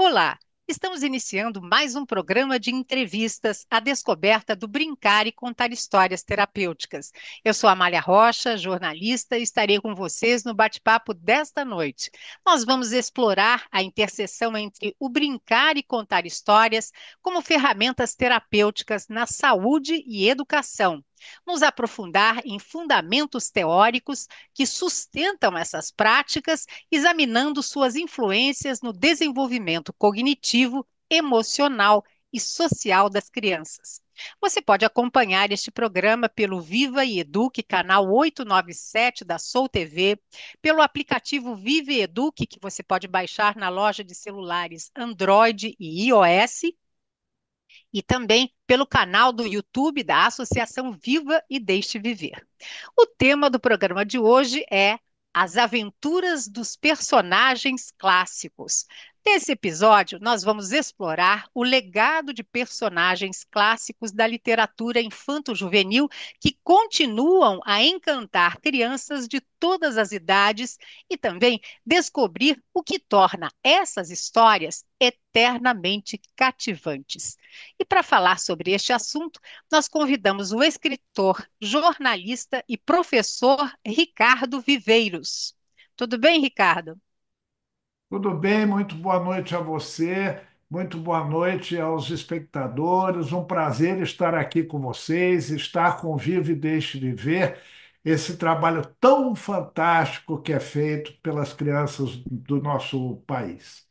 Olá, estamos iniciando mais um programa de entrevistas à descoberta do brincar e contar histórias terapêuticas. Eu sou Amália Rocha, jornalista, e estarei com vocês no bate-papo desta noite. Nós vamos explorar a interseção entre o brincar e contar histórias como ferramentas terapêuticas na saúde e educação. Nos aprofundar em fundamentos teóricos que sustentam essas práticas, examinando suas influências no desenvolvimento cognitivo, emocional e social das crianças. Você pode acompanhar este programa pelo Viva e Eduque, canal 897 da Soul TV, pelo aplicativo Viva e Eduque, que você pode baixar na loja de celulares Android e iOS, e também pelo canal do YouTube da Associação Viva e Deixe Viver. O tema do programa de hoje é As Aventuras dos Personagens Clássicos. Nesse episódio, nós vamos explorar o legado de personagens clássicos da literatura infanto-juvenil que continuam a encantar crianças de todas as idades e também descobrir o que torna essas histórias eternamente cativantes. E para falar sobre este assunto, nós convidamos o escritor, jornalista e professor Ricardo Viveiros. Tudo bem, Ricardo? Tudo bem, muito boa noite a você, muito boa noite aos espectadores. Um prazer estar aqui com vocês, estar com Vive e Deixe Viver, esse trabalho tão fantástico que é feito pelas crianças do nosso país.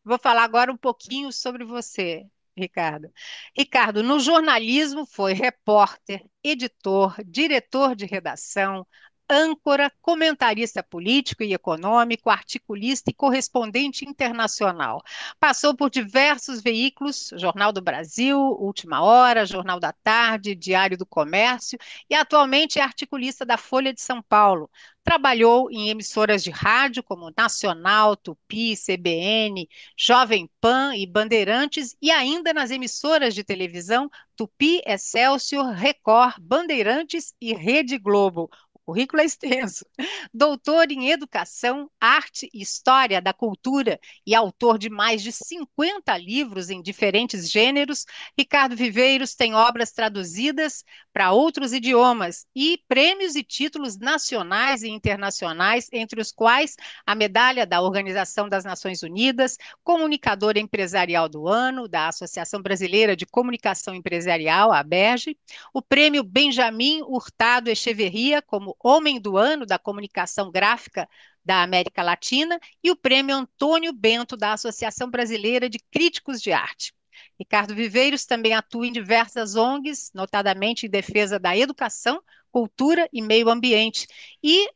Vou falar agora um pouquinho sobre você, Ricardo. Ricardo, no jornalismo foi repórter, editor, diretor de redação, âncora, comentarista político e econômico, articulista e correspondente internacional. Passou por diversos veículos, Jornal do Brasil, Última Hora, Jornal da Tarde, Diário do Comércio e atualmente é articulista da Folha de São Paulo. Trabalhou em emissoras de rádio como Nacional, Tupi, CBN, Jovem Pan e Bandeirantes, e ainda nas emissoras de televisão Tupi, Excelsior, Record, Bandeirantes e Rede Globo. O currículo é extenso. Doutor em Educação, Arte e História da Cultura e autor de mais de 50 livros em diferentes gêneros, Ricardo Viveiros tem obras traduzidas para outros idiomas e prêmios e títulos nacionais e internacionais, entre os quais a medalha da Organização das Nações Unidas, Comunicador Empresarial do Ano, da Associação Brasileira de Comunicação Empresarial, a ABERJ, o Prêmio Benjamin Hurtado Echeverria como Homem do Ano da Comunicação Gráfica da América Latina e o Prêmio Antônio Bento da Associação Brasileira de Críticos de Arte. Ricardo Viveiros também atua em diversas ONGs, notadamente em defesa da educação, cultura e meio ambiente, e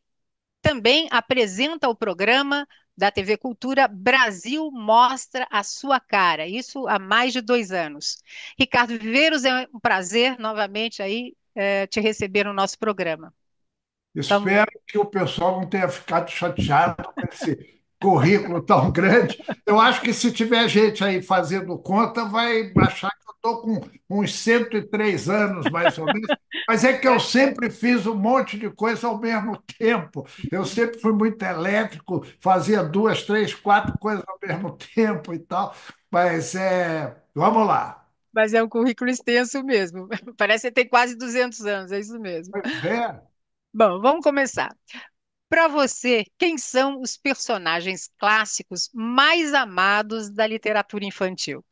também apresenta o programa da TV Cultura Brasil Mostra a Sua Cara, isso há mais de 2 anos. Ricardo Viveiros, é um prazer novamente aí te receber no nosso programa. Vamos, Espero que o pessoal não tenha ficado chateado com esse currículo tão grande. Eu acho que se tiver gente aí fazendo conta, vai achar que eu estou com uns 103 anos, mais ou menos. Mas é que eu sempre fiz um monte de coisa ao mesmo tempo. Eu sempre fui muito elétrico, fazia duas, três, quatro coisas ao mesmo tempo e tal. Mas vamos lá. mas é um currículo extenso mesmo. Parece que tem quase 200 anos, é isso mesmo. Pois é. Bom, vamos começar. Para você, quem são os personagens clássicos mais amados da literatura infantil?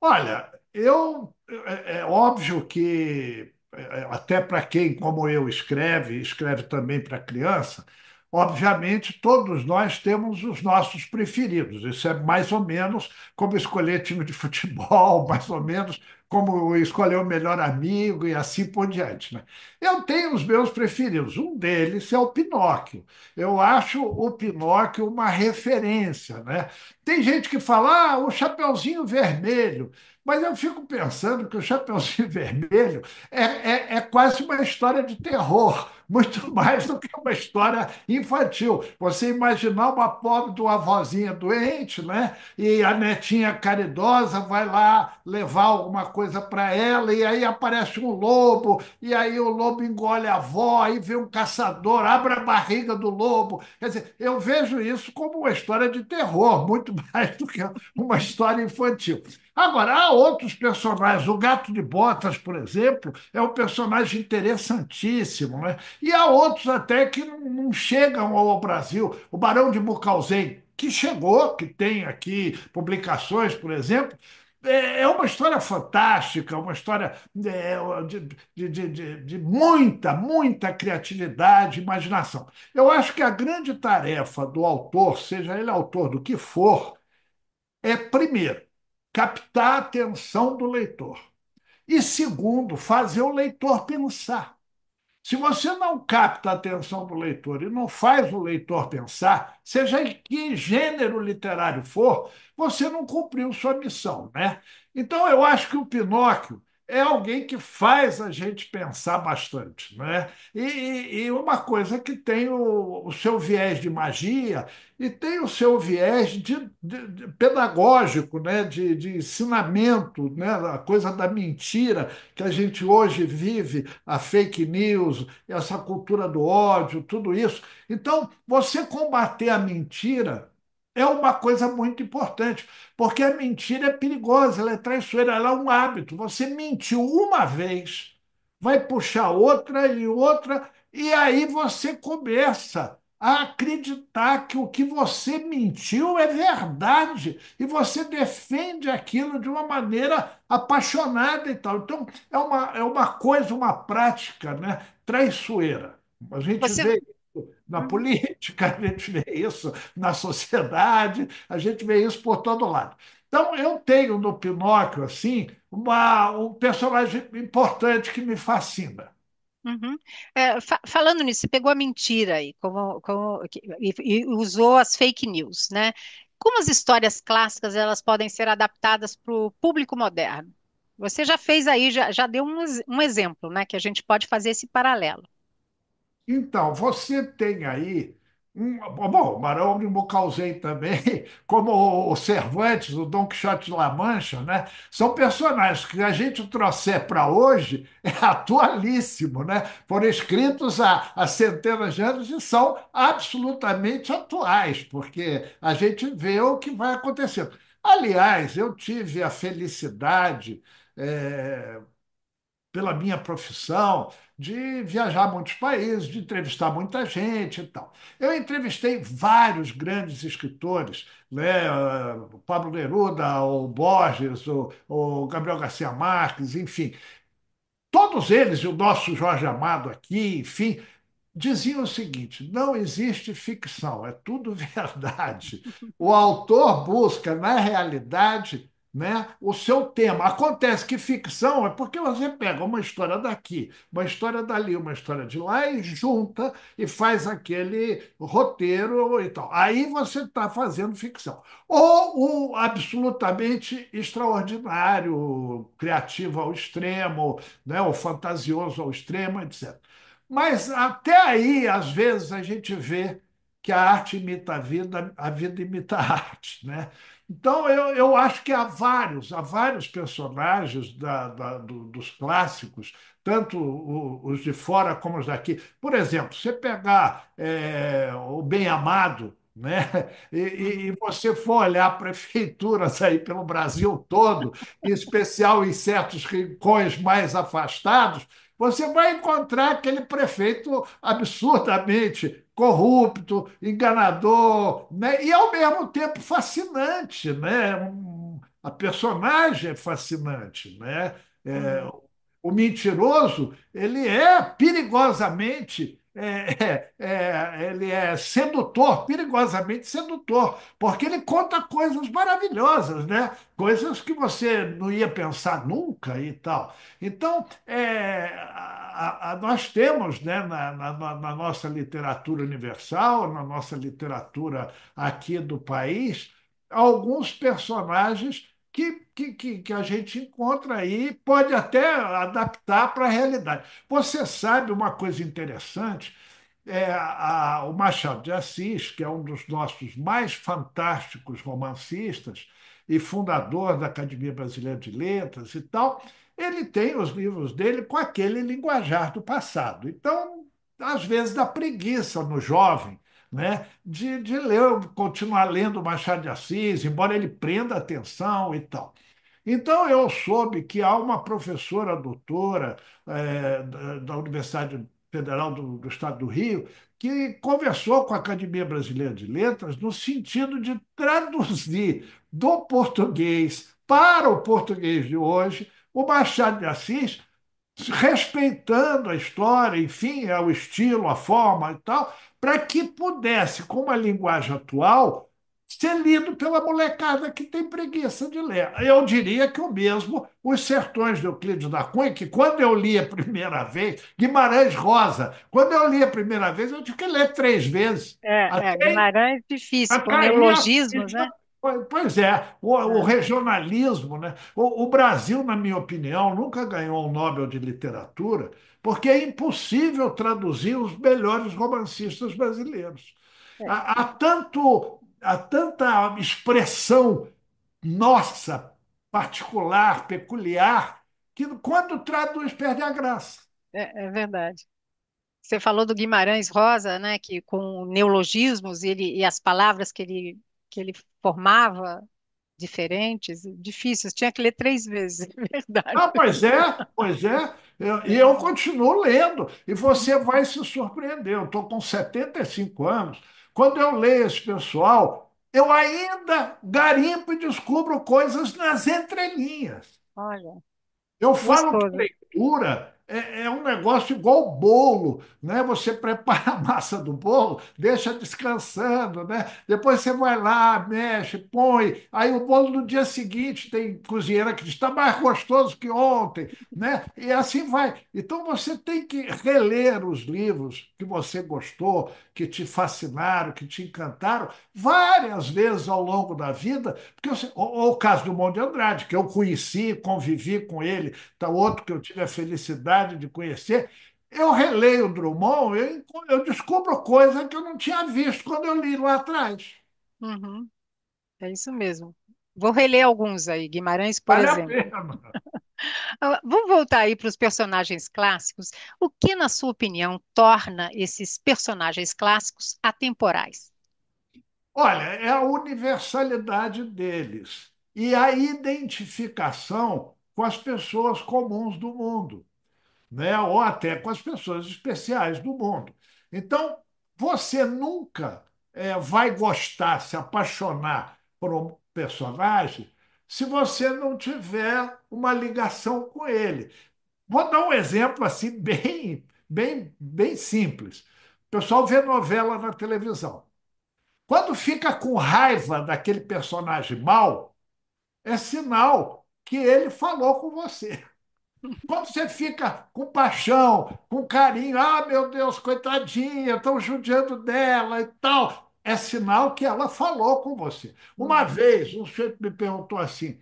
Olha, é óbvio que até para quem, como eu, escreve também para criança, obviamente todos nós temos os nossos preferidos. Isso é mais ou menos como escolher time de futebol, mais ou menos como escolher o melhor amigo e assim por diante, né? Eu tenho os meus preferidos. Um deles é o Pinóquio. Eu acho o Pinóquio uma referência, né? Tem gente que fala, o Chapeuzinho Vermelho. Mas eu fico pensando que o Chapeuzinho Vermelho é quase uma história de terror, muito mais do que uma história infantil. Você imaginar uma pobre de uma vozinha doente, né? E a netinha caridosa vai lá levar alguma coisa coisa para ela, e aí aparece um lobo, e aí o lobo engole a avó, aí vem um caçador, abre a barriga do lobo. Quer dizer, eu vejo isso como uma história de terror, muito mais do que uma história infantil. Agora, há outros personagens. O Gato de Botas, por exemplo, é um personagem interessantíssimo, né? E há outros até que não chegam ao Brasil. O Barão de Munchausen, que chegou, que tem aqui publicações, por exemplo, é uma história fantástica, uma história de muita, muita criatividade, imaginação. Eu acho que a grande tarefa do autor, seja ele autor do que for, é, primeiro, captar a atenção do leitor. E segundo, fazer o leitor pensar. Se você não capta a atenção do leitor e não faz o leitor pensar, seja em que gênero literário for, você não cumpriu sua missão, né? Então, eu acho que o Pinóquio é alguém que faz a gente pensar bastante, né? E uma coisa que tem o seu viés de magia e tem o seu viés de pedagógico, né? De ensinamento, né? A coisa da mentira que a gente hoje vive, a fake news, essa cultura do ódio, tudo isso. Então, você combater a mentira é uma coisa muito importante, porque a mentira é perigosa, ela é traiçoeira, ela é um hábito. Você mentiu uma vez, vai puxar outra e outra, e aí você começa a acreditar que o que você mentiu é verdade e você defende aquilo de uma maneira apaixonada e tal. Então, é uma coisa, uma prática, né, traiçoeira. A gente Você, vê isso na uhum, política, a gente vê isso na sociedade, a gente vê isso por todo lado. Então, eu tenho no Pinóquio, assim, um personagem importante que me fascina. uhum. Falando nisso, você pegou a mentira aí, e usou as fake news, né? Como as histórias clássicas elas podem ser adaptadas para o público moderno? Você já fez aí, já deu um exemplo, né? Que a gente pode fazer esse paralelo. Então, você tem aí bom, o Barão de Munchausen também, como o Cervantes, o Dom Quixote de La Mancha, né? São personagens que a gente trouxer para hoje é atualíssimo, né? Foram escritos há centenas de anos e são absolutamente atuais, porque a gente vê o que vai acontecendo. Aliás, eu tive a felicidade, eh, pela minha profissão, de viajar a muitos países, de entrevistar muita gente e tal. Eu entrevistei vários grandes escritores, né? O Pablo Neruda, o Borges, o Gabriel Garcia Marques, enfim. Todos eles, e o nosso Jorge Amado aqui, enfim, diziam o seguinte: não existe ficção, é tudo verdade. O autor busca, na realidade, né, o seu tema. Acontece que ficção é porque você pega uma história daqui, uma história dali, uma história de lá e junta e faz aquele roteiro e tal. Aí você está fazendo ficção. Ou o absolutamente extraordinário, criativo ao extremo, né, o fantasioso ao extremo, etc. Mas até aí, às vezes, a gente vê que a arte imita a vida imita a arte, né? Então, eu acho que há vários personagens dos clássicos, tanto os de fora como os daqui. Por exemplo, você pegar o Bem Amado, né? E Uhum. você for olhar prefeituras aí pelo Brasil todo, em especial em certos rincões mais afastados, você vai encontrar aquele prefeito absurdamente corrupto, enganador, né? E ao mesmo tempo fascinante, né? A personagem é fascinante, né? É, Uhum. o mentiroso, ele é perigosamente, ele é sedutor, perigosamente sedutor, porque ele conta coisas maravilhosas, né? Coisas que você não ia pensar nunca e tal. Então, nós temos, né, na nossa literatura universal, na nossa literatura aqui do país, alguns personagens que a gente encontra aí, pode até adaptar para a realidade. Você sabe uma coisa interessante? O Machado de Assis, que é um dos nossos mais fantásticos romancistas, e fundador da Academia Brasileira de Letras e tal, ele tem os livros dele com aquele linguajar do passado. Então, às vezes, dá preguiça no jovem, né, de ler, continuar lendo Machado de Assis, embora ele prenda atenção e tal. Então, eu soube que há uma professora doutora da Universidade Federal do Estado do Rio que conversou com a Academia Brasileira de Letras no sentido de traduzir do português para o português de hoje o Machado de Assis, respeitando a história, enfim, o estilo, a forma e tal, para que pudesse, com uma linguagem atual, ser lido pela molecada que tem preguiça de ler. Eu diria que o mesmo Os Sertões de Euclides da Cunha, que quando eu li a primeira vez, Guimarães Rosa, quando eu li a primeira vez, eu tive que ler 3 vezes. Até Guimarães difícil, a com cair a neologismos, né? ficha. Pois é, o É, regionalismo, né? O Brasil, na minha opinião, nunca ganhou um Nobel de Literatura, porque é impossível traduzir os melhores romancistas brasileiros. é, Há tanta expressão nossa, particular, peculiar, que quando traduz perde a graça. é verdade. Você falou do Guimarães Rosa, né? Que com neologismos e as palavras que ele formava diferentes, difíceis, tinha que ler 3 vezes, é verdade. Ah, pois é, pois é. E eu continuo lendo, e você vai se surpreender. Eu estou com 75 anos. Quando eu leio esse pessoal, eu ainda garimpo e descubro coisas nas entrelinhas. Olha, Eu falo que gostoso. leitura é um negócio igual bolo, né? Você prepara a massa do bolo, deixa descansando, né? Depois você vai lá, mexe, põe. Aí o bolo no dia seguinte tem cozinheira que diz está mais gostoso que ontem, né? E assim vai. Então você tem que reler os livros que você gostou, que te fascinaram, que te encantaram, várias vezes ao longo da vida, porque ou o caso do Monte de Andrade, que eu conheci, convivi com ele, tá outro que eu tive a felicidade de conhecer. Eu releio o Drummond, eu descubro coisa que eu não tinha visto quando eu li lá atrás. Uhum, é isso mesmo. Vou reler alguns aí, Guimarães, por Vale a exemplo. pena. Vamos voltar aí para os personagens clássicos. O que, na sua opinião, torna esses personagens clássicos atemporais? Olha, é a universalidade deles e a identificação com as pessoas comuns do mundo, né? Ou até com as pessoas especiais do mundo. Então, você nunca vai gostar, se apaixonar por um personagem se você não tiver uma ligação com ele. Vou dar um exemplo assim bem simples. O pessoal vê novela na televisão. Quando fica com raiva daquele personagem mau, é sinal que ele falou com você. Quando você fica com paixão, com carinho, ah, meu Deus, coitadinha, estão judiando dela e tal, é sinal que ela falou com você. Uma Uhum, vez, um sujeito me perguntou assim: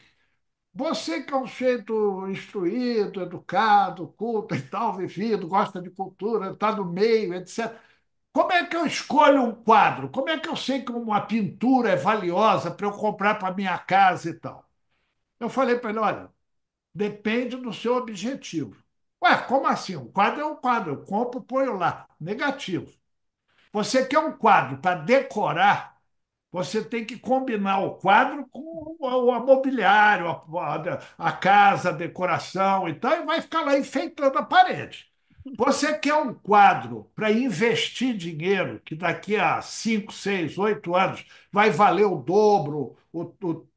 você que é um sujeito instruído, educado, culto e tal, vivido, gosta de cultura, está no meio, etc. Como é que eu escolho um quadro? Como é que eu sei que uma pintura é valiosa para eu comprar para minha casa e tal? Eu falei para ele: olha, depende do seu objetivo. Ué, como assim? Um quadro é um quadro, eu compro, ponho lá. Negativo. Você quer um quadro para decorar, você tem que combinar o quadro com o mobiliário, a casa, a decoração e tal, e vai ficar lá enfeitando a parede. Você quer um quadro para investir dinheiro, que daqui a 5, 6, 8 anos vai valer o dobro, o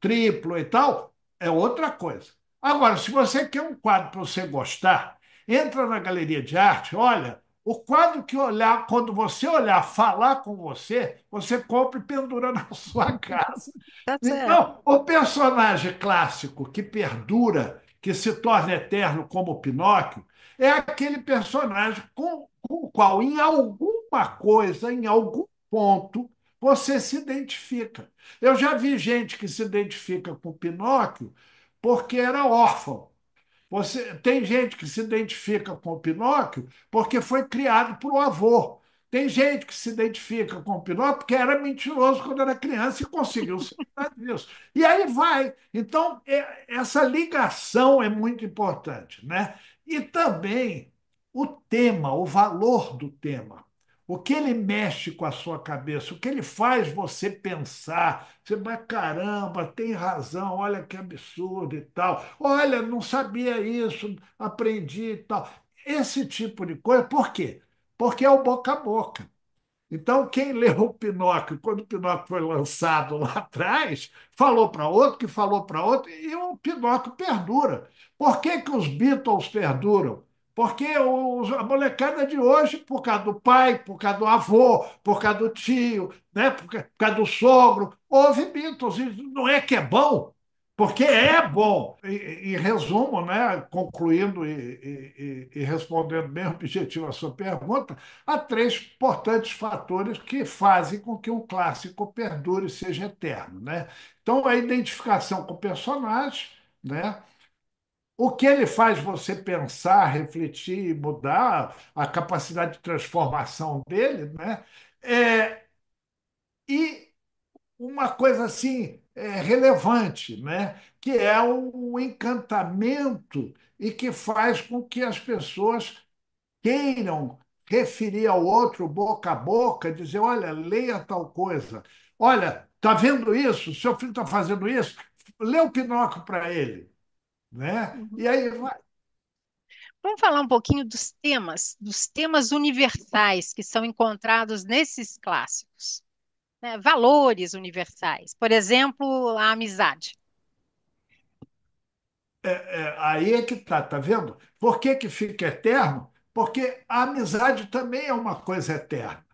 triplo e tal, é outra coisa. Agora, se você quer um quadro para você gostar, entra na galeria de arte, olha, o quadro que olhar, quando você olhar, falar com você, você compra e pendura na sua casa. tá certo. Então, o personagem clássico que perdura, que se torna eterno como o Pinóquio, é aquele personagem com o qual, em alguma coisa, em algum ponto, você se identifica. Eu já vi gente que se identifica com o Pinóquio porque era órfão. Tem gente que se identifica com o Pinóquio porque foi criado por um avô. Tem gente que se identifica com o Pinóquio porque era mentiroso quando era criança e conseguiu se livrar disso. E aí vai. Então, essa ligação é muito importante, né? E também o tema, o valor do tema. O que ele mexe com a sua cabeça, o que ele faz você pensar. Você vai, caramba, tem razão, olha que absurdo e tal. Olha, não sabia isso, aprendi e tal. Esse tipo de coisa. Por quê? Porque é o boca a boca. Então, quem leu o Pinóquio, quando o Pinóquio foi lançado lá atrás, falou para outro, que falou para outro, e o Pinóquio perdura. Por que, que os Beatles perduram? Porque a molecada de hoje, por causa do pai, por causa do avô, por causa do tio, né? Por causa do sogro, ouve Beatles. E não é que é bom, porque é bom. Em resumo, né? Concluindo e respondendo bem objetivo a sua pergunta, há três importantes fatores que fazem com que um clássico perdure e seja eterno, né? Então, a identificação com o personagem, né? O que ele faz você pensar, refletir, mudar, a capacidade de transformação dele, né? E uma coisa assim relevante, né? Que é o encantamento e que faz com que as pessoas queiram referir ao outro boca a boca, dizer, olha, leia tal coisa. Olha, está vendo isso? Seu filho está fazendo isso? Lê o Pinóquio para ele, né? Uhum. E aí vai. Vamos falar um pouquinho dos temas universais que são encontrados nesses clássicos, né? Valores universais. Por exemplo, a amizade. Aí é que tá vendo? Por que que fica eterno? Porque a amizade também é uma coisa eterna.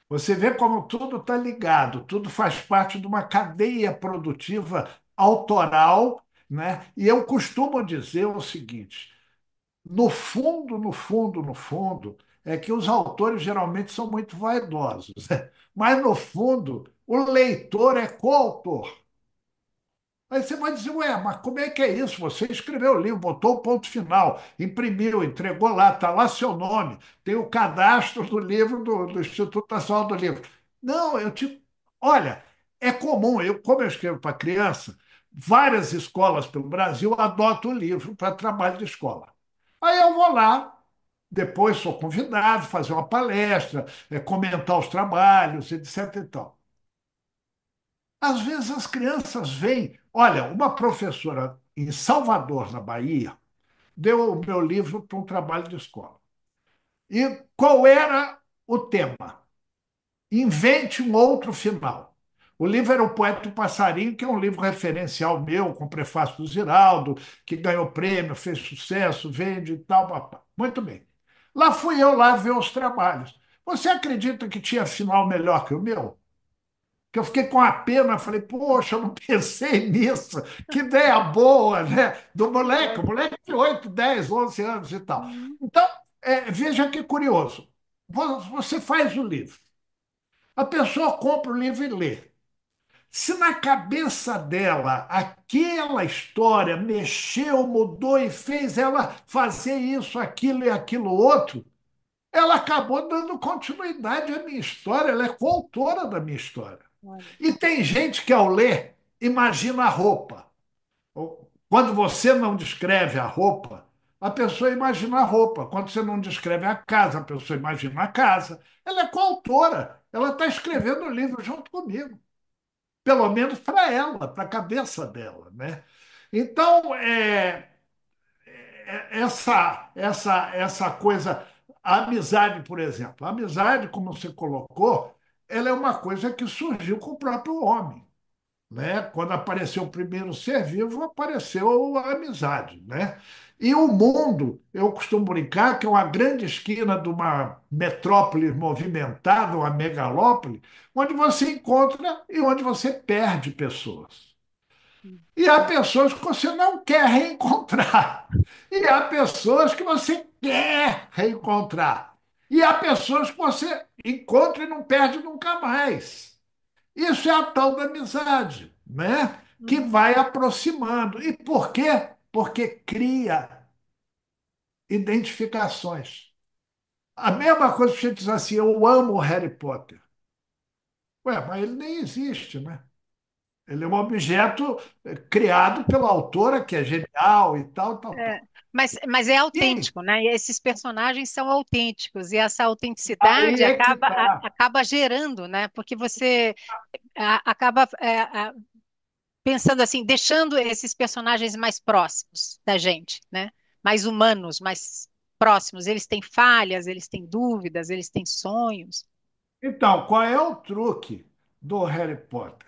Você vê como tudo está ligado, tudo faz parte de uma cadeia produtiva autoral, né? E eu costumo dizer o seguinte: no fundo, no fundo, no fundo, é que os autores geralmente são muito vaidosos, né? Mas no fundo, o leitor é coautor. Aí você vai dizer, ué, mas como é que é isso? Você escreveu o livro, botou o ponto final, imprimiu, entregou lá, está lá seu nome, tem o cadastro do livro do Instituto Nacional do Livro. Não, eu te. Olha, é comum, como eu escrevo para criança, várias escolas pelo Brasil adotam o livro para trabalho de escola. Aí eu vou lá, depois sou convidado a fazer uma palestra, comentar os trabalhos, etc. e tal. Às vezes as crianças vêm. Olha, uma professora em Salvador, na Bahia, deu o meu livro para um trabalho de escola. E qual era o tema? Invente um outro final. O livro era O Poeta e o Passarinho, que é um livro referencial meu, com prefácio do Ziraldo, que ganhou prêmio, fez sucesso, vende e tal. Papá. Muito bem. Lá fui eu lá ver os trabalhos. Você acredita que tinha final melhor que o meu? Que eu fiquei com a pena, falei, poxa, eu não pensei nisso, que ideia boa, né? Do moleque, o Verdade. moleque de 8, 10, 11 anos e tal. Uhum. Então, veja que curioso. Você faz o livro, a pessoa compra o livro e lê. Se na cabeça dela aquela história mexeu, mudou e fez ela fazer isso, aquilo e aquilo outro, ela acabou dando continuidade à minha história, ela é coautora da minha história. Olha. E tem gente que, ao ler, imagina a roupa. Quando você não descreve a roupa, a pessoa imagina a roupa. Quando você não descreve a casa, a pessoa imagina a casa. Ela é coautora. Ela está escrevendo o livro junto comigo. Pelo menos para ela, para a cabeça dela, né? Então, essa coisa, a amizade, por exemplo. A amizade, como você colocou, ela é uma coisa que surgiu com o próprio homem, né? Quando apareceu o primeiro ser vivo, apareceu a amizade, né? E o mundo, eu costumo brincar que é uma grande esquina de uma metrópole movimentada, uma megalópole, onde você encontra e onde você perde pessoas. E há pessoas que você não quer reencontrar. E há pessoas que você quer reencontrar. E há pessoas que você encontra e não perde nunca mais. Isso é a tal da amizade, né? Que Uhum. vai aproximando. E por quê? Porque cria identificações. A mesma coisa que você diz assim, eu amo Harry Potter. Ué, mas ele nem existe, né? Ele é um objeto criado pela autora, que é genial e tal, tal, É, tal. mas é E autêntico, né? E esses personagens são autênticos, e essa autenticidade aí é que tá. acaba gerando, né? Porque você acaba pensando assim, deixando esses personagens mais próximos da gente, né? Mais humanos, mais próximos. Eles têm falhas, eles têm dúvidas, eles têm sonhos. Então, qual é o truque do Harry Potter?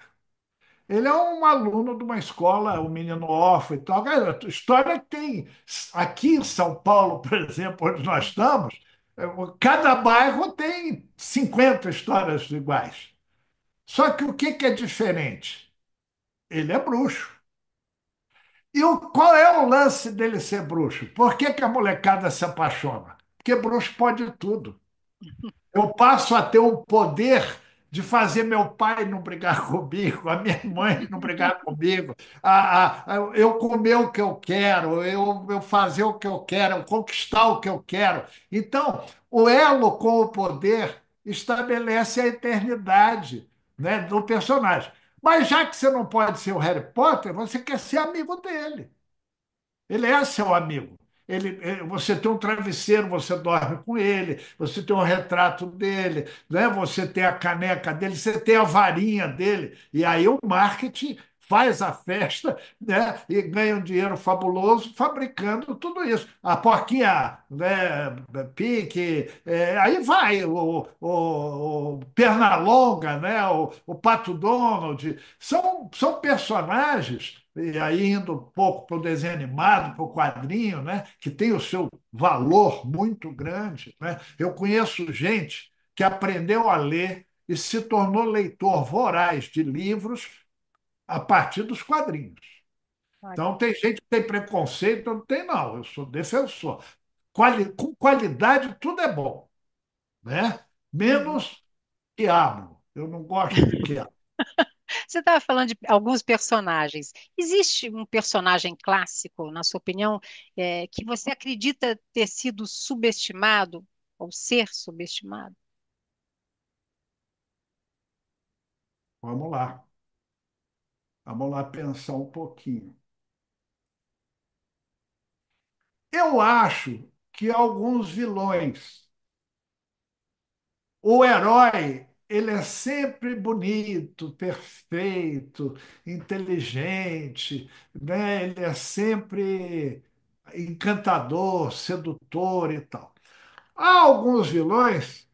Ele é um aluno de uma escola, um menino órfão e tal. Cara, a história tem. Aqui em São Paulo, por exemplo, onde nós estamos, cada bairro tem 50 histórias iguais. Só que o que que é diferente? Ele é bruxo. E qual é o lance dele ser bruxo? Por que que a molecada se apaixona? Porque bruxo pode tudo. Eu passo a ter o poder de fazer meu pai não brigar comigo, a minha mãe não brigar comigo, eu comer o que eu quero, eu fazer o que eu quero, eu conquistar o que eu quero. Então, o elo com o poder estabelece a eternidade, né, do personagem. Mas já que você não pode ser o Harry Potter, você quer ser amigo dele. Ele é seu amigo. Você tem um travesseiro, você dorme com ele, você tem um retrato dele, né? Você tem a caneca dele, você tem a varinha dele. E aí o marketing faz a festa, né? E ganha um dinheiro fabuloso fabricando tudo isso. A porquinha, né? Pique, aí vai o Pernalonga, né? O Pato Donald. São personagens e aí indo um pouco para o desenho animado, para o quadrinho, né, que tem o seu valor muito grande, né? Eu conheço gente que aprendeu a ler e se tornou leitor voraz de livros a partir dos quadrinhos. Olha. Então, tem gente que tem preconceito, eu não tem, não. Eu sou defensor. Com qualidade, tudo é bom, né? Uhum. Menos quiabo. Eu não gosto de quiabo. Você estava falando de alguns personagens. Existe um personagem clássico, na sua opinião, que você acredita ter sido subestimado ou ser subestimado? Vamos lá. Vamos lá pensar um pouquinho. Eu acho que alguns vilões, o herói, ele é sempre bonito, perfeito, inteligente, né? Ele é sempre encantador, sedutor e tal. Há alguns vilões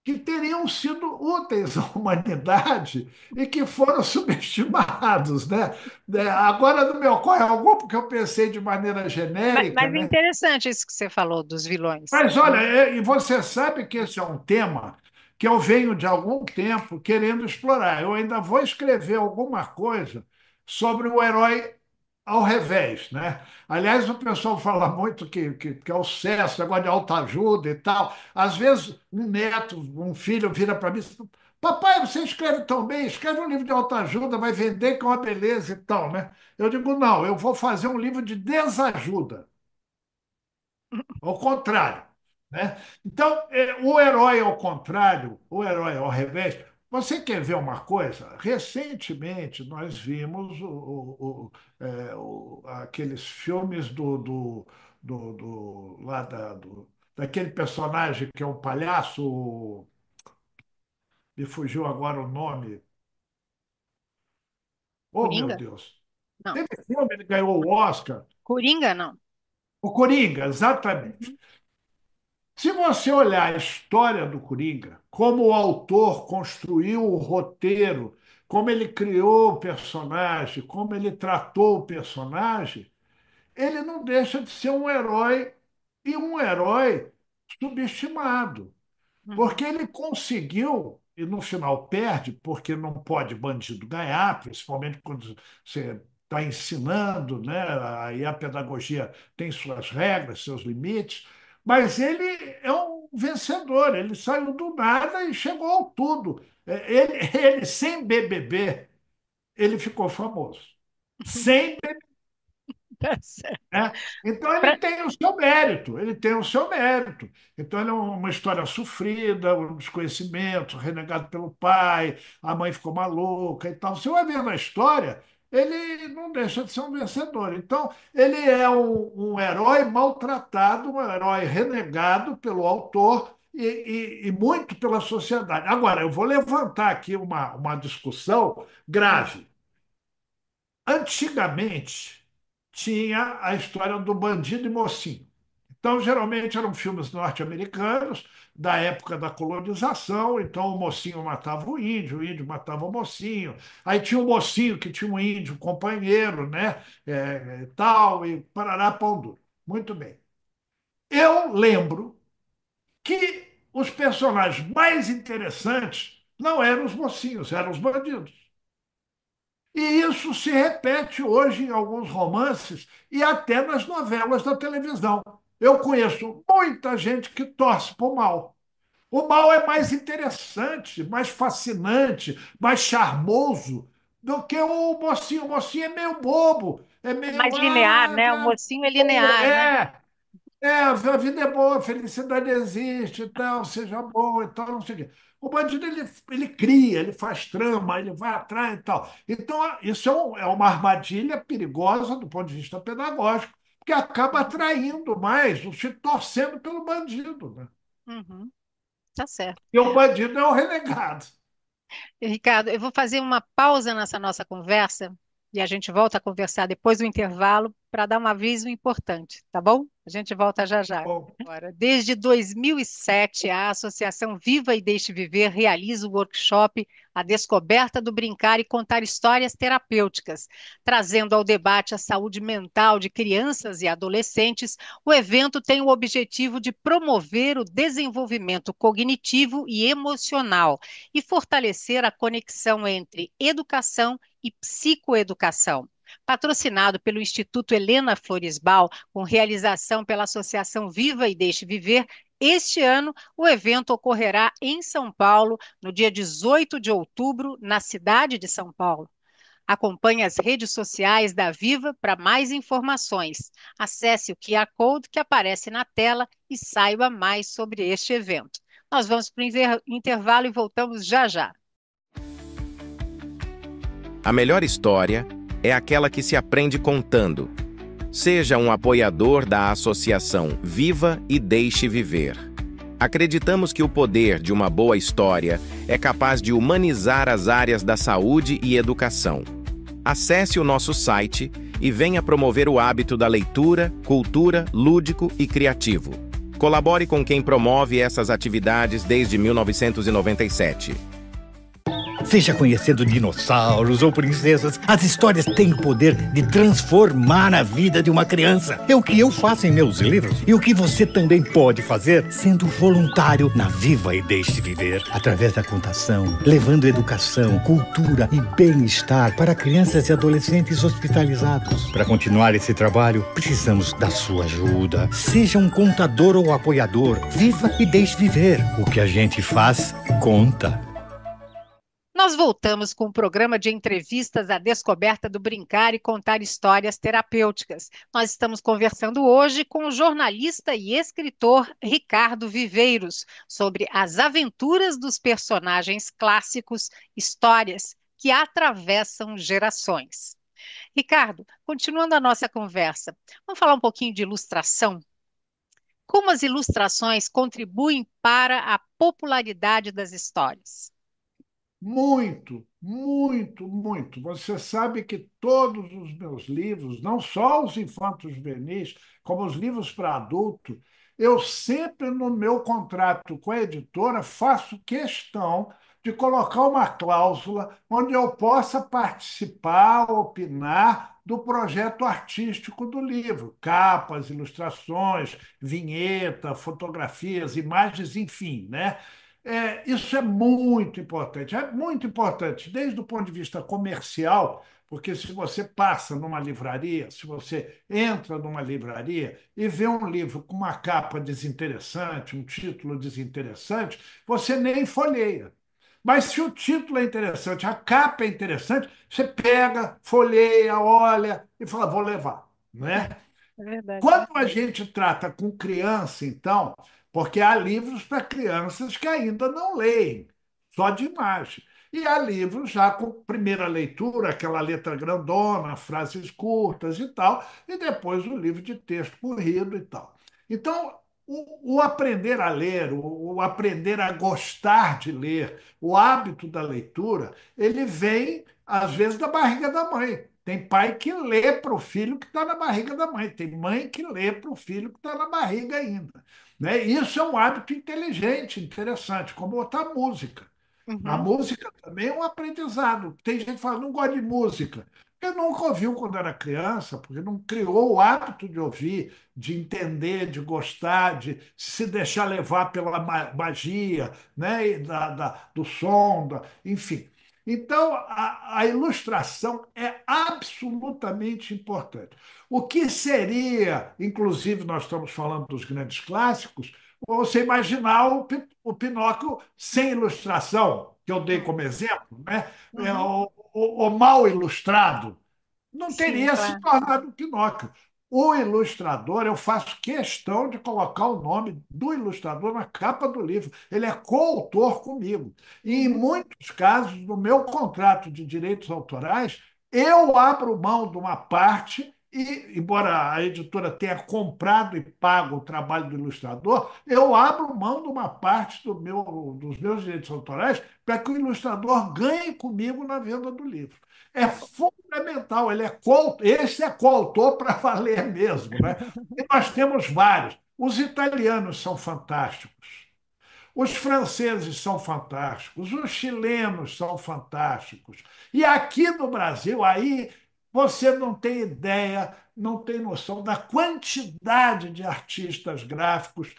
que teriam sido úteis à humanidade e que foram subestimados, né? Agora não me ocorre algum, porque eu pensei de maneira genérica, Mas é né? interessante isso que você falou dos vilões, Mas né? olha, e você sabe que esse é um tema que eu venho de algum tempo querendo explorar. Eu ainda vou escrever alguma coisa sobre o herói ao revés, né? Aliás, o pessoal fala muito que é o sucesso, negócio de autoajuda e tal. Às vezes, um neto, um filho vira para mim e diz, papai, você escreve tão bem, escreve um livro de autoajuda, vai vender com uma beleza e tal, né? Eu digo, não, eu vou fazer um livro de desajuda. Ao contrário, né? Então, o herói ao contrário, o herói ao revés. Você quer ver uma coisa? Recentemente nós vimos aqueles filmes lá daquele personagem que é um palhaço, me fugiu agora o nome. Oh, meu Coringa? Deus! Não. Teve filme, ele ganhou o Oscar. Coringa, não. O Coringa, exatamente. Uhum, Se você olhar a história do Coringa, como o autor construiu o roteiro, como ele criou o personagem, como ele tratou o personagem, ele não deixa de ser um herói e um herói subestimado. uhum. Porque ele conseguiu, e no final perde, porque não pode bandido ganhar, principalmente quando você está ensinando, né? Aí a pedagogia tem suas regras, seus limites, mas ele é um vencedor, ele saiu do nada e chegou ao tudo. Ele sem BBB, ele ficou famoso. Sem BBB. Tá certo. Né? Então ele Pra- tem o seu mérito, ele tem o seu mérito. Então ele é uma história sofrida, um desconhecimento, renegado pelo pai, a mãe ficou maluca e tal. Você vai ver na história, ele não deixa de ser um vencedor. Então ele é um herói maltratado, um herói renegado pelo autor. E muito pela sociedade. Agora, eu vou levantar aqui uma discussão Hum, grave. Antigamente, tinha a história do bandido e mocinho. Então, geralmente eram filmes norte-americanos, da época da colonização. Então, o mocinho matava o índio matava o mocinho. Aí tinha o mocinho que tinha um índio companheiro, né? Tal, e parará, pão duro. Muito bem. Eu lembro que os personagens mais interessantes não eram os mocinhos, eram os bandidos. E isso se repete hoje em alguns romances e até nas novelas da televisão. Eu conheço muita gente que torce para o mal. O mal é mais interessante, mais fascinante, mais charmoso do que o mocinho. O mocinho é meio bobo, é é meio. mais linear, né? O mocinho é linear, né? A vida é boa, a felicidade existe e tal, seja bom e tal, não sei o quê. O bandido, ele cria, ele faz trama, ele vai atrás e tal. Então, isso é uma armadilha perigosa do ponto de vista pedagógico, porque acaba atraindo mais, se torcendo pelo bandido, né? Uhum, tá certo. E o bandido é o renegado. Ricardo, eu vou fazer uma pausa nessa nossa conversa e a gente volta a conversar depois do intervalo para dar um aviso importante, tá bom? A gente volta já já. Bom, Agora, desde 2007, a Associação Viva e Deixe Viver realiza o workshop A Descoberta do Brincar e Contar Histórias Terapêuticas, trazendo ao debate a saúde mental de crianças e adolescentes. O evento tem o objetivo de promover o desenvolvimento cognitivo e emocional e fortalecer a conexão entre educação e psicoeducação. Patrocinado pelo Instituto Helena Floresbal, com realização pela Associação Viva e Deixe Viver, este ano o evento ocorrerá em São Paulo, no dia 18 de outubro, na cidade de São Paulo. Acompanhe as redes sociais da Viva para mais informações. Acesse o QR Code que aparece na tela e saiba mais sobre este evento. Nós vamos para o intervalo e voltamos já já. A melhor história é aquela que se aprende contando. Seja um apoiador da Associação Viva e Deixe Viver. Acreditamos que o poder de uma boa história é capaz de humanizar as áreas da saúde e educação. Acesse o nosso site e venha promover o hábito da leitura, cultura, lúdico e criativo. Colabore com quem promove essas atividades desde 1997. Seja conhecendo dinossauros ou princesas, as histórias têm o poder de transformar a vida de uma criança. É o que eu faço em meus livros e o que você também pode fazer sendo voluntário na Viva e Deixe Viver, através da contação, levando educação, cultura e bem-estar para crianças e adolescentes hospitalizados. Para continuar esse trabalho, precisamos da sua ajuda. Seja um contador ou apoiador. Viva e Deixe Viver. O que a gente faz, conta. Nós voltamos com o programa de entrevistas à descoberta do brincar e contar histórias terapêuticas. Nós estamos conversando hoje com o jornalista e escritor Ricardo Viveiros sobre as aventuras dos personagens clássicos, histórias que atravessam gerações. Ricardo, continuando a nossa conversa, vamos falar um pouquinho de ilustração? Como as ilustrações contribuem para a popularidade das histórias? muito, muito, muito. Você sabe que todos os meus livros, não só os infantos juvenis, como os livros para adulto, eu sempre no meu contrato com a editora faço questão de colocar uma cláusula onde eu possa participar, opinar do projeto artístico do livro, capas, ilustrações, vinheta, fotografias, imagens, enfim, né? Isso é muito importante, desde o ponto de vista comercial, porque se você passa numa livraria, se você entra numa livraria e vê um livro com uma capa desinteressante, um título desinteressante, você nem folheia. Mas se o título é interessante, a capa é interessante, você pega, folheia, olha e fala, vou levar. né? É verdade. Quando a gente trata com criança, então, porque há livros para crianças que ainda não leem, só de imagem. E há livros já com primeira leitura, aquela letra grandona, frases curtas e tal, e depois o livro de texto corrido e tal. Então, o aprender a ler, o aprender a gostar de ler, o hábito da leitura, ele vem, às vezes, da barriga da mãe. Tem pai que lê para o filho que está na barriga da mãe, tem mãe que lê para o filho que está na barriga ainda. Né? Isso é um hábito inteligente, interessante, como botar música. A Uhum. música também é um aprendizado. Tem gente que fala, não gosta de música. Porque nunca ouviu quando era criança, porque não criou o hábito de ouvir, de entender, de gostar, de se deixar levar pela magia, né? E do som, enfim. Então, a ilustração é absolutamente importante. O que seria, inclusive, nós estamos falando dos grandes clássicos, você imaginar o Pinóquio sem ilustração, que eu dei como exemplo, né? Uhum. O mal ilustrado, não Sim, teria se claro. tornado Pinóquio. O ilustrador, eu faço questão de colocar o nome do ilustrador na capa do livro. Ele é coautor comigo. E, em Uhum. muitos casos, no meu contrato de direitos autorais, eu abro mão de uma parte e, embora a editora tenha comprado e pago o trabalho do ilustrador, eu abro mão de uma parte dos meus direitos autorais para que o ilustrador ganhe comigo na venda do livro. É fundamental, esse é coautor para valer mesmo, né? E nós temos vários. Os italianos são fantásticos, os franceses são fantásticos, os chilenos são fantásticos. E aqui no Brasil, aí você não tem ideia, não tem noção da quantidade de artistas gráficos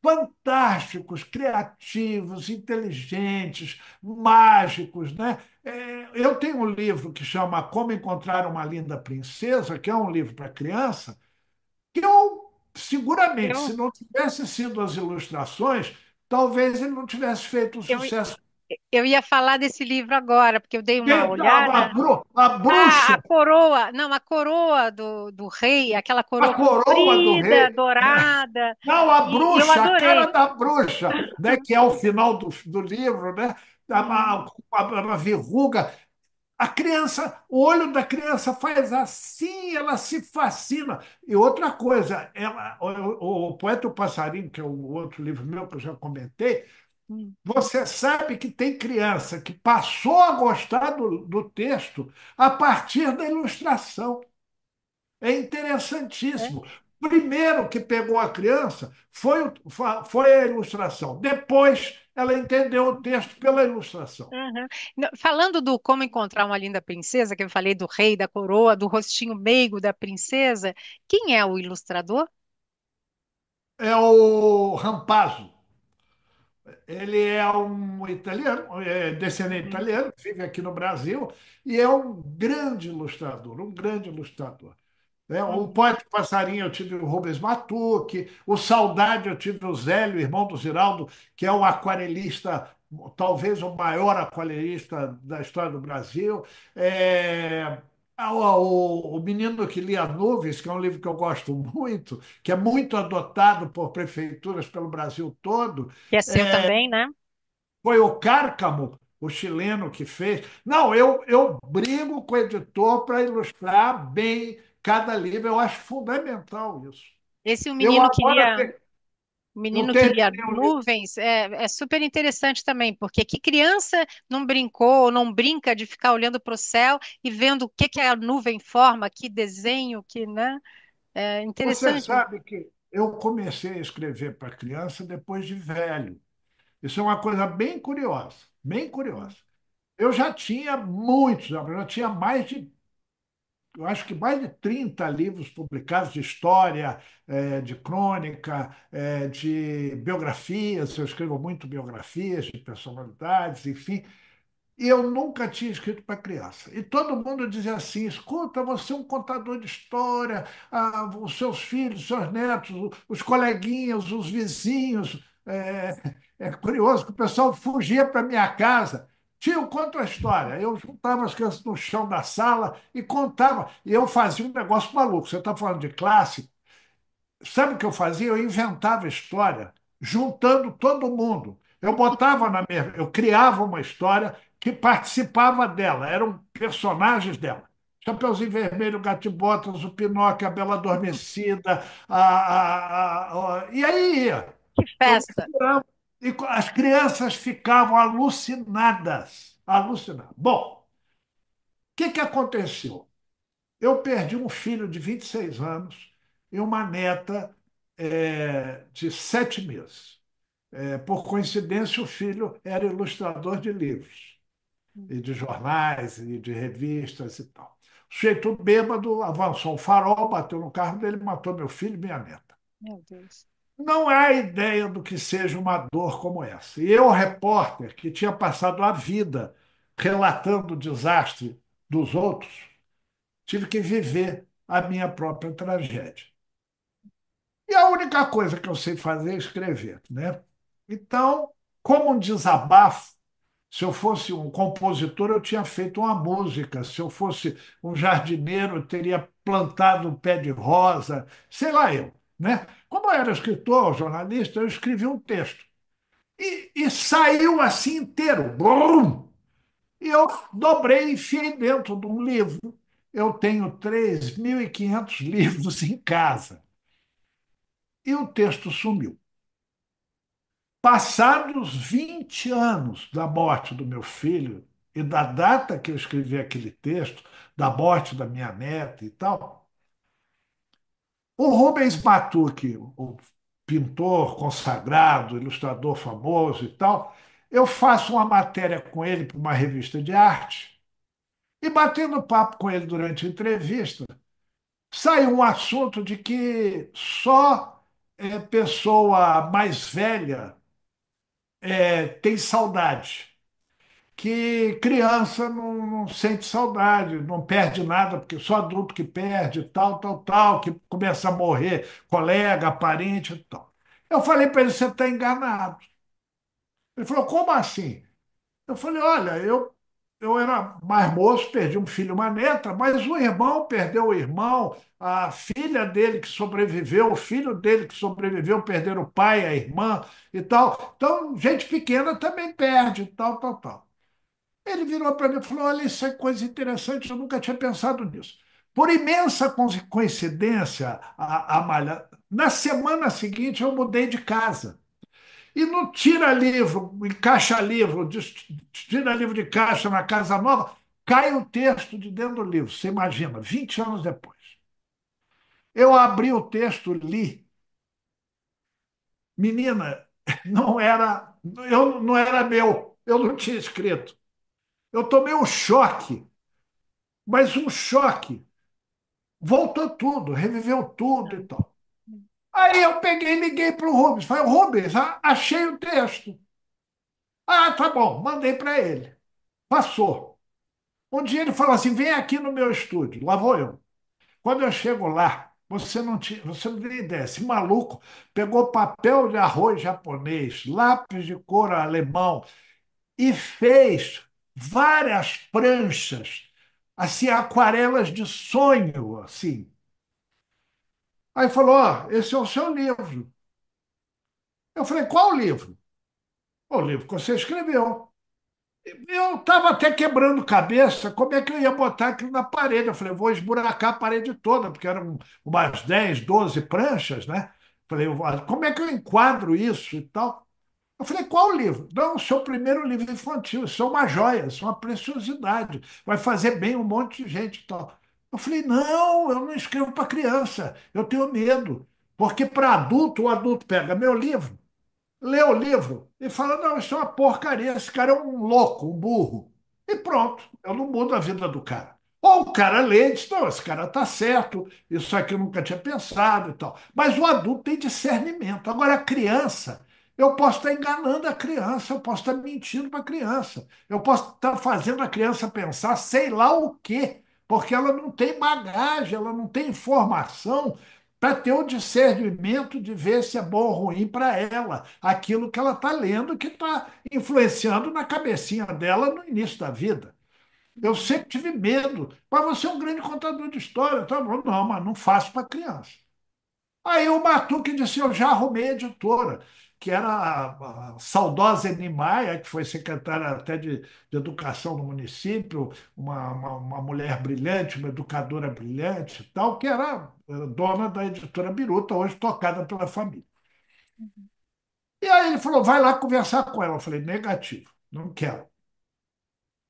fantásticos, criativos, inteligentes, mágicos, né? Eu tenho um livro que chama Como Encontrar uma Linda Princesa, que é um livro para criança, que eu, seguramente, Eu, se não tivesse sido as ilustrações, talvez ele não tivesse feito o eu, sucesso. eu ia falar desse livro agora, porque eu dei Porque uma olhada. a Ah, a bruxa, coroa, não, a coroa do rei, aquela a coroa coroa do comprida, rei, né? dourada, Não, a e eu bruxa, a cara adorei. da bruxa, né, que é o final do livro, né? Uhum. Uma verruga. A criança, o olho da criança faz assim, ela se fascina. E outra coisa, o Poeta e o Passarinho, que é o outro livro meu que eu já comentei, Hum. você sabe que tem criança que passou a gostar do texto a partir da ilustração. É É. interessantíssimo. Primeiro que pegou a criança foi a ilustração. Depois ela entendeu o texto pela ilustração. Uhum. Falando do Como Encontrar uma Linda Princesa, que eu falei do rei, da coroa, do rostinho meigo da princesa, quem é o ilustrador? É o Rampazzo. Ele é um italiano, é descendente Uhum. italiano, vive aqui no Brasil e é um grande ilustrador, um grande ilustrador. Né? O Uhum. Poeta e Passarinho eu tive o Rubens Matuque, o Saudade eu tive o Zélio, irmão do Ziraldo, que é um aquarelista, talvez o maior aquarelista da história do Brasil. O Menino que Lia Nuvens, que é um livro que eu gosto muito, que é muito adotado por prefeituras pelo Brasil todo, Que é seu também, né? foi o Cárcamo, o chileno, que fez. Não, eu brigo com o editor para ilustrar bem cada livro. Eu acho fundamental isso. Esse Eu agora te- o eu menino que lia terminei o livro. nuvens é super interessante também, porque que criança não brincou, não brinca de ficar olhando para o céu e vendo o que que a nuvem forma, que desenho, que, né? É Você interessante. sabe que eu comecei a escrever para criança depois de velho. Isso é uma coisa bem curiosa, bem curiosa. Eu já tinha muitos, eu já tinha eu acho que mais de 30 livros publicados de história, de crônica, de biografias. Eu escrevo muito biografias de personalidades, enfim. E eu nunca tinha escrito para criança. E todo mundo dizia assim: escuta, você é um contador de história, os seus filhos, os seus netos, os coleguinhas, os vizinhos. É curioso que o pessoal fugia para minha casa Tio, conta a história. Eu juntava as crianças no chão da sala e contava. E eu fazia um negócio maluco. Você está falando de clássico. Sabe o que eu fazia? Eu inventava história, juntando todo mundo. Eu botava na mesma, eu criava uma história que participava dela, eram personagens dela. Chapeuzinho Vermelho, Gato e Botas, o Pinóquio, a Bela Adormecida, e aí ia. Que Eu festa! misturava, e as crianças ficavam alucinadas, alucinadas. Bom, o que que aconteceu? Eu perdi um filho de 26 anos e uma neta de 7 meses. Por coincidência, o filho era ilustrador de livros, e de jornais, e de revistas e tal. O sujeito bêbado avançou um farol, bateu no carro dele, matou meu filho e minha neta. Meu Deus. Não há ideia do que seja uma dor como essa. E eu, repórter, que tinha passado a vida relatando o desastre dos outros, tive que viver a minha própria tragédia. E a única coisa que eu sei fazer é escrever, né? Então, como um desabafo, se eu fosse um compositor, eu tinha feito uma música. Se eu fosse um jardineiro, eu teria plantado um pé de rosa, sei lá eu, né? Como eu era escritor, jornalista, eu escrevi um texto. E saiu assim inteiro. Brum! E eu dobrei e enfiei dentro de um livro. Eu tenho 3.500 livros em casa. E o texto sumiu. Passados 20 anos da morte do meu filho e da data que eu escrevi aquele texto, da morte da minha neta e tal, o Rubens Matucci, o pintor consagrado, ilustrador famoso e tal, eu faço uma matéria com ele para uma revista de arte e batendo papo com ele durante a entrevista, saiu um assunto de que só pessoa mais velha tem saudade, que criança não sente saudade, não perde nada, porque só adulto que perde, tal, tal, tal, que começa a morrer colega, parente e tal. Eu falei para ele, você está enganado. Ele falou, como assim? Eu falei, olha, eu era mais moço, perdi um filho e uma neta, mas o irmão perdeu o irmão, a filha dele que sobreviveu, o filho dele que sobreviveu, perderam o pai, a irmã e tal. Então, gente pequena também perde, tal, tal, tal. Ele virou para mim e falou: Olha, isso é coisa interessante, eu nunca tinha pensado nisso. Por imensa coincidência, Amália, na semana seguinte eu mudei de casa. E no tira-livro, em caixa-livro, tira-livro de caixa na casa nova, cai o texto de dentro do livro. Você imagina, 20 anos depois. Eu abri o texto, li. Menina, não era, não era meu, eu não tinha escrito. Eu tomei um choque, mas um choque. Voltou tudo, reviveu tudo e tal. Aí eu peguei e liguei para o Rubens. Falei, Rubens, achei o texto. Ah, tá bom, mandei para ele. Passou. Um dia ele falou assim: vem aqui no meu estúdio. Lá vou eu. Quando eu chego lá, você não tem ideia. Esse maluco pegou papel de arroz japonês, lápis de cor alemão e fez várias pranchas, assim, aquarelas de sonho, assim. Aí falou: Ó, esse é o seu livro. Eu falei: Qual livro? O livro que você escreveu. Eu estava até quebrando cabeça como é que eu ia botar aquilo na parede. Eu falei: Vou esburacar a parede toda, porque eram umas 10, 12 pranchas, né? Falei: Como é que eu enquadro isso e tal? Eu falei: Qual livro? Não, o seu primeiro livro infantil. Isso é uma joia, isso é uma preciosidade. Vai fazer bem um monte de gente e tal. Eu falei: Não, eu não escrevo para criança. Eu tenho medo. Porque para adulto, o adulto pega meu livro, lê o livro e fala: Não, isso é uma porcaria. Esse cara é um louco, um burro. E pronto, eu não mudo a vida do cara. Ou o cara lê e diz: Não, esse cara está certo, isso aqui eu nunca tinha pensado e tal. Mas o adulto tem discernimento. Agora, a criança. Eu posso estar enganando a criança, eu posso estar mentindo para a criança, eu posso estar fazendo a criança pensar sei lá o quê, porque ela não tem bagagem, ela não tem informação. para ter o discernimento de ver se é bom ou ruim para ela, aquilo que ela está lendo, que está influenciando na cabecinha dela no início da vida. Eu sempre tive medo. Mas você é um grande contador de história. Tá bom? Não, mas não faço para criança. Aí o Batuque disse: eu já arrumei a editora, que era a saudosa Eni Maia, que foi secretária até de Educação no município, uma mulher brilhante, uma educadora brilhante, e tal, que era dona da editora Biruta, hoje tocada pela família. E aí ele falou: vai lá conversar com ela. Eu falei: negativo, não quero.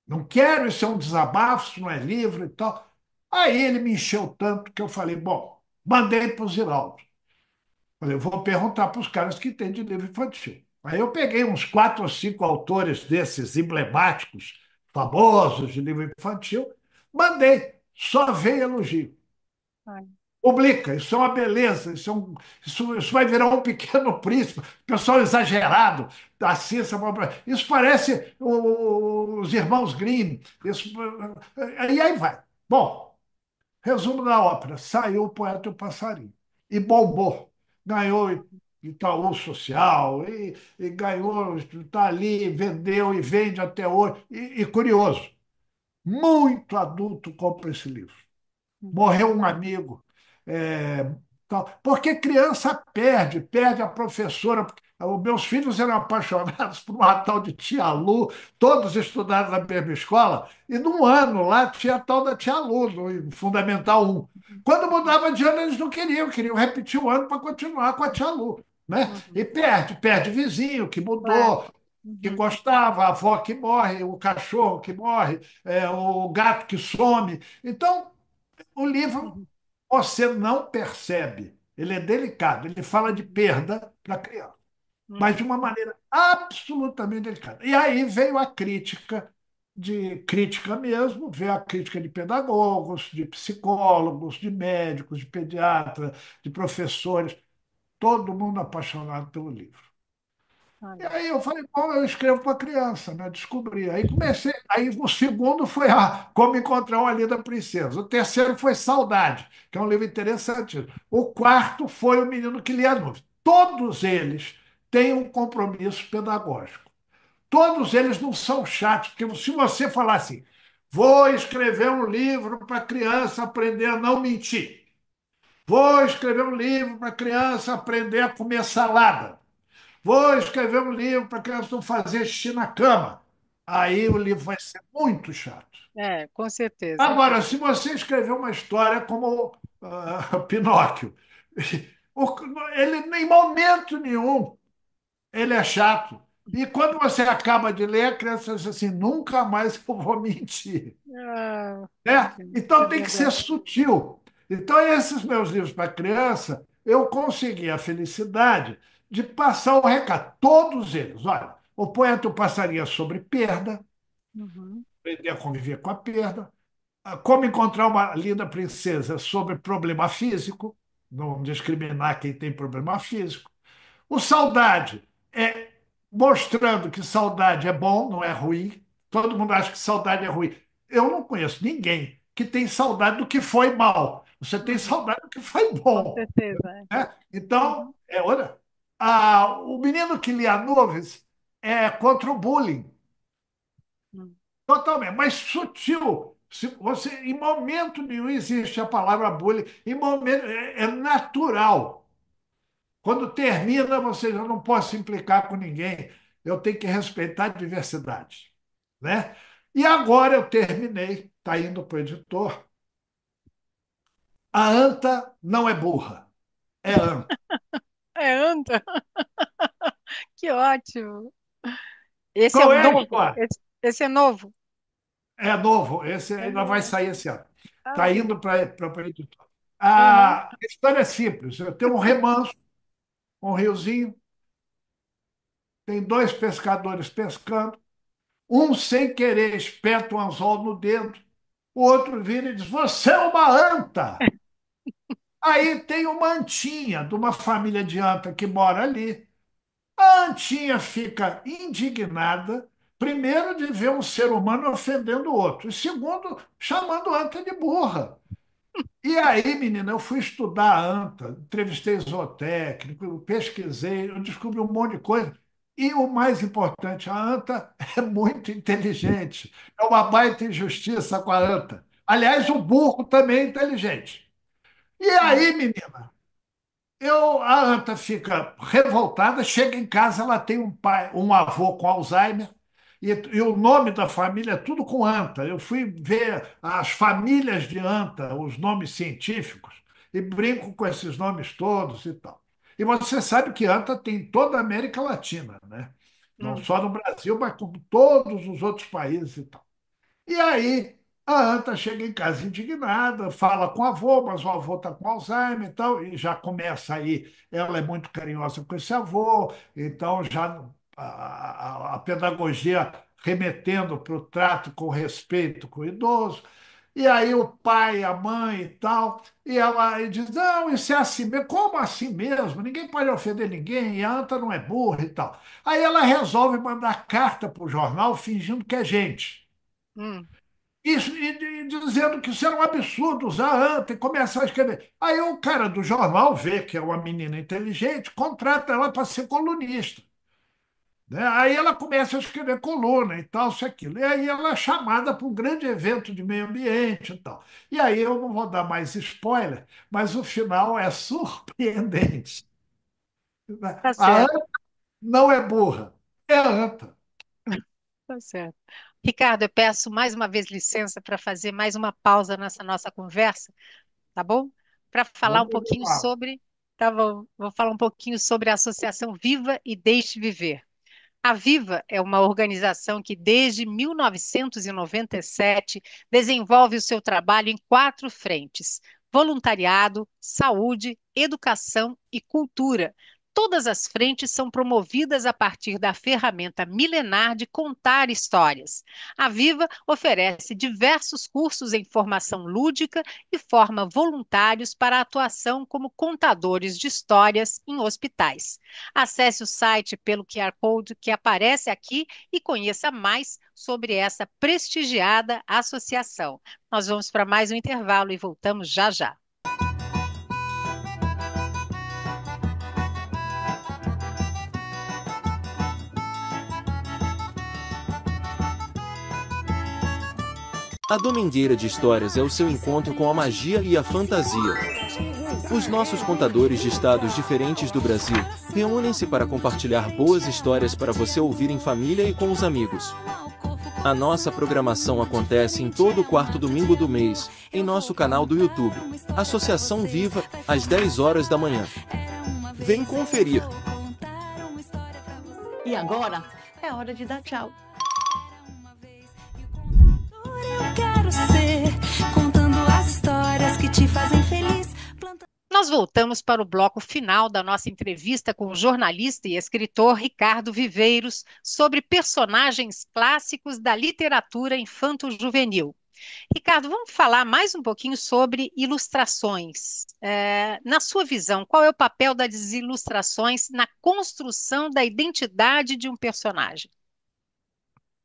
Não quero, isso é um desabafo, isso não é livro e tal. Aí ele me encheu tanto que eu falei: bom, mandei para o Ziraldo. Falei: eu vou perguntar para os caras que têm de livro infantil. Aí eu peguei uns 4 ou 5 autores desses emblemáticos, famosos de livro infantil, mandei, só veio elogio. Olha. Publica, isso é uma beleza, isso vai virar um pequeno príncipe, pessoal exagerado, assim, isso parece os irmãos Grimm, isso, e aí vai. Bom, resumo da ópera: saiu o Poeta e o Passarinho. E bombou. Ganhou Itaú Social, e ganhou, está ali, vendeu e vende até hoje. E curioso, muito adulto compra esse livro. Uhum. Morreu um amigo. é, Tal. Porque criança perde a professora. Os meus filhos eram apaixonados por uma tal de Tia Lu, todos estudaram na mesma escola, e num ano lá tinha a tal da Tia Lu, no Fundamental 1. Quando mudava de ano, eles não queriam repetir o ano para continuar com a Tia Lu. Né? E Uhum. perde vizinho que Claro. mudou, que Uhum. gostava, a avó que morre, o cachorro que morre, o gato que some. Então, o livro Uhum. você não percebe. Ele é delicado, ele fala de Uhum. perda para a criança, mas de Uhum. uma maneira absolutamente delicada. E aí veio a crítica, de crítica mesmo, veio a crítica de pedagogos, de psicólogos, de médicos, de pediatras, de professores, todo mundo apaixonado pelo livro. E Olha. aí eu falei: bom, eu escrevo para criança, né? Descobri. Aí comecei. Aí o segundo foi Como Encontrar uma Linda Princesa. O terceiro foi Saudade, que é um livro interessante. O quarto foi O Menino que Lia Nuvens. Todos eles têm um compromisso pedagógico. Todos eles não são chatos, porque se você falar assim: vou escrever um livro para criança aprender a não mentir, vou escrever um livro para criança aprender a comer salada, vou escrever um livro para criança não fazer xixi na cama. Aí o livro vai ser muito chato. É, com certeza. Agora, se você escrever uma história como Pinóquio, ele em momento nenhum ele é chato. E quando você acaba de ler, a criança diz assim: nunca mais eu vou mentir. Ah, Né? é Então tem que ser verdade. sutil. Então, esses meus livros para criança, eu consegui a felicidade de passar o recado. Todos eles. Olha, o Poeta e o Passarinho é sobre perda, Uhum. aprender a conviver com a perda. Como Encontrar uma Linda Princesa é sobre problema físico, não discriminar quem tem problema físico. O Saudade é mostrando que saudade é bom, não é ruim. Todo mundo acha que saudade é ruim. Eu não conheço ninguém que tem saudade do que foi mal. Você tem Uhum. saudade do que foi Com bom. certeza. É. Né? Então, Uhum. olha, o menino que lia nuvens é contra o bullying, Uhum. totalmente, mas sutil. Se você, em momento nenhum existe a palavra bullying, é natural. Quando termina, você já não pode se implicar com ninguém. Eu tenho que respeitar a diversidade. Né? E agora eu terminei, está indo para o editor. A anta não é burra, é anta. É, anda. Que ótimo. Esse é Qual o é a novo. história? Esse é novo. É novo, esse ainda vai Ah, sair esse ano. ah, Está que indo legal. para o editor. Aham. A história é simples. Eu tenho um remanso, um riozinho, tem 2 pescadores pescando. Um, sem querer, espeta um anzol no dedo. O outro vira e diz: você é uma anta. Aí tem uma antinha de uma família de anta que mora ali. A Antinha fica indignada, primeiro, de ver um ser humano ofendendo o outro, e segundo, chamando a Anta de burra. E aí, menina, eu fui estudar a ANTA, entrevistei zootécnico, pesquisei, eu descobri um monte de coisa. E o mais importante, a ANTA é muito inteligente. É uma baita injustiça com a ANTA. Aliás, o burro também é inteligente. E Hum, aí, menina, a Anta fica revoltada, chega em casa, ela tem um pai, um avô com Alzheimer, e o nome da família é tudo com Anta. Eu fui ver as famílias de Anta, os nomes científicos, e brinco com esses nomes todos e tal. E você sabe que Anta tem em toda a América Latina, né? Não hum, só no Brasil, mas como todos os outros países e tal. E aí a Anta chega em casa indignada, fala com o avô, mas o avô está com Alzheimer e tal, e já começa aí, ela é muito carinhosa com esse avô, então já a pedagogia remetendo para o trato com respeito com o idoso. E aí o pai, a mãe e tal, e diz, não, isso é assim mesmo. Como assim mesmo? Ninguém pode ofender ninguém, e a Anta não é burra e tal. Aí ela resolve mandar carta para o jornal fingindo que é gente. hum. Isso, e dizendo que isso era um absurdo usar anta e começar a escrever. Aí o cara do jornal vê que é uma menina inteligente, contrata ela para ser colunista. Né? Aí ela começa a escrever coluna e tal, isso e aquilo. E aí ela é chamada para um grande evento de meio ambiente e tal. E aí eu não vou dar mais spoiler, mas o final é surpreendente. Tá A certo, anta não é burra, é a anta. tá certo. Ricardo, eu peço mais uma vez licença para fazer mais uma pausa nessa nossa conversa, tá bom? Para falar um Vamos ver pouquinho lá. sobre, tá bom? Vou falar um pouquinho sobre a Associação Viva e Deixe Viver. A Viva é uma organização que, desde 1997, desenvolve o seu trabalho em quatro frentes: voluntariado, saúde, educação e cultura. Todas as frentes são promovidas a partir da ferramenta milenar de contar histórias. A Viva oferece diversos cursos em formação lúdica e forma voluntários para a atuação como contadores de histórias em hospitais. Acesse o site pelo QR Code que aparece aqui e conheça mais sobre essa prestigiada associação. Nós vamos para mais um intervalo e voltamos já já. A Domingueira de Histórias é o seu encontro com a magia e a fantasia. Os nossos contadores de estados diferentes do Brasil reúnem-se para compartilhar boas histórias para você ouvir em família e com os amigos. A nossa programação acontece em todo quarto domingo do mês, em nosso canal do YouTube, Associação Viva, às 10 horas da manhã. Vem conferir! E agora é hora de dar tchau. Eu quero ser, contando as histórias que te fazem feliz. Nós voltamos para o bloco final da nossa entrevista com o jornalista e escritor Ricardo Viveiros sobre personagens clássicos da literatura infanto-juvenil. Ricardo, vamos falar mais um pouquinho sobre ilustrações. Na sua visão, qual é o papel das ilustrações na construção da identidade de um personagem?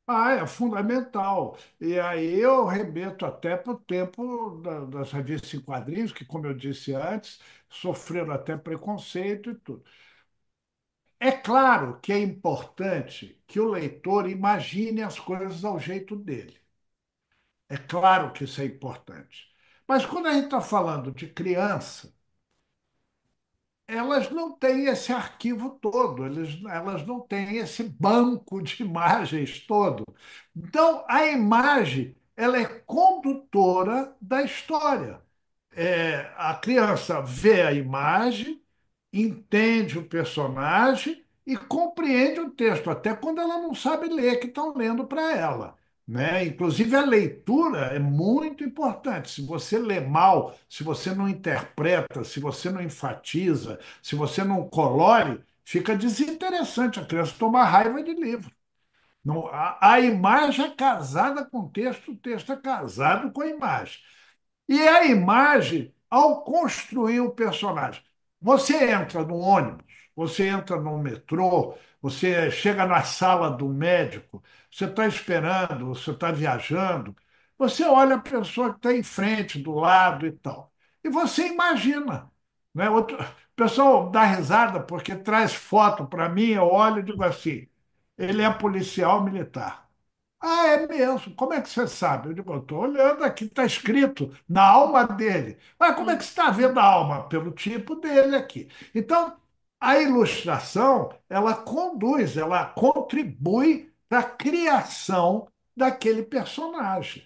Ah, é fundamental. E aí eu remeto até para o tempo das revistas em quadrinhos, que, como eu disse antes, sofreram até preconceito e tudo. É claro que é importante que o leitor imagine as coisas ao jeito dele. É claro que isso é importante. Mas quando a gente está falando de criança, elas não têm esse arquivo todo, elas não têm esse banco de imagens todo. Então, a imagem ela é condutora da história. A criança vê a imagem, entende o personagem e compreende o texto, até quando ela não sabe ler, que estão lendo para ela. Né? Inclusive, a leitura é muito importante. Se você lê mal, se você não interpreta, se você não enfatiza, se você não colore, fica desinteressante. A criança toma raiva de livro. Não, a imagem é casada com o texto é casado com a imagem. E a imagem, ao construir o personagem, você entra no ônibus, você entra no metrô, você chega na sala do médico, você está esperando, você está viajando. Você olha a pessoa que está em frente, do lado e tal. E você imagina. Né? O pessoal dá risada porque traz foto para mim, eu olho e digo assim: ele é policial militar. Ah, é mesmo? Como é que você sabe? Eu digo, eu estou olhando aqui, está escrito na alma dele. Mas como é que Hum, você está vendo a alma? Pelo tipo dele aqui. Então, a ilustração, ela conduz, ela contribui para a criação daquele personagem.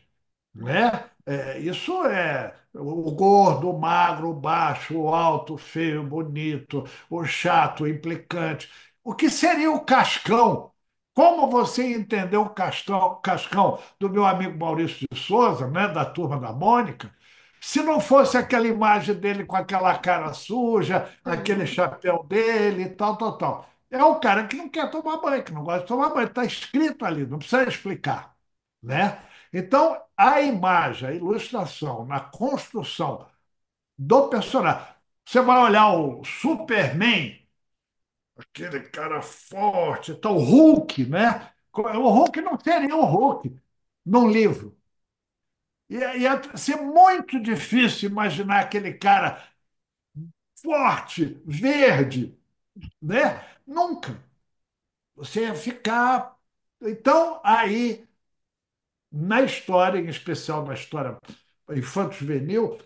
Né? Isso é o gordo, o magro, o baixo, o alto, o feio, o bonito, o chato, o implicante. O que seria o Cascão? Como você entendeu o Cascão do meu amigo Maurício de Souza, né, da Turma da Mônica, se não fosse aquela imagem dele com aquela cara suja, aquele uhum, chapéu dele e tal, tal, tal. É o cara que não quer tomar banho, que não gosta de tomar banho. Está escrito ali, não precisa explicar. Né? Então, a imagem, a ilustração, na construção do personagem. Você vai olhar o Superman, aquele cara forte, então, o Hulk, né? O Hulk não seria o Hulk num livro. Ia ser muito difícil imaginar aquele cara forte, verde, né? Nunca. Você ia ficar. Então, aí, na história, em especial na história infanto-juvenil,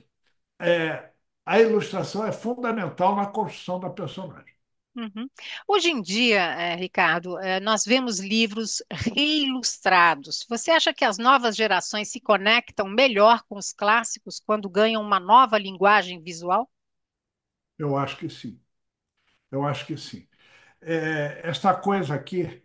a ilustração é fundamental na construção da personagem. uhum. Hoje em dia, Ricardo, nós vemos livros reilustrados. Você acha que as novas gerações se conectam melhor com os clássicos quando ganham uma nova linguagem visual? Eu acho que sim. Eu acho que sim. Esta coisa aqui,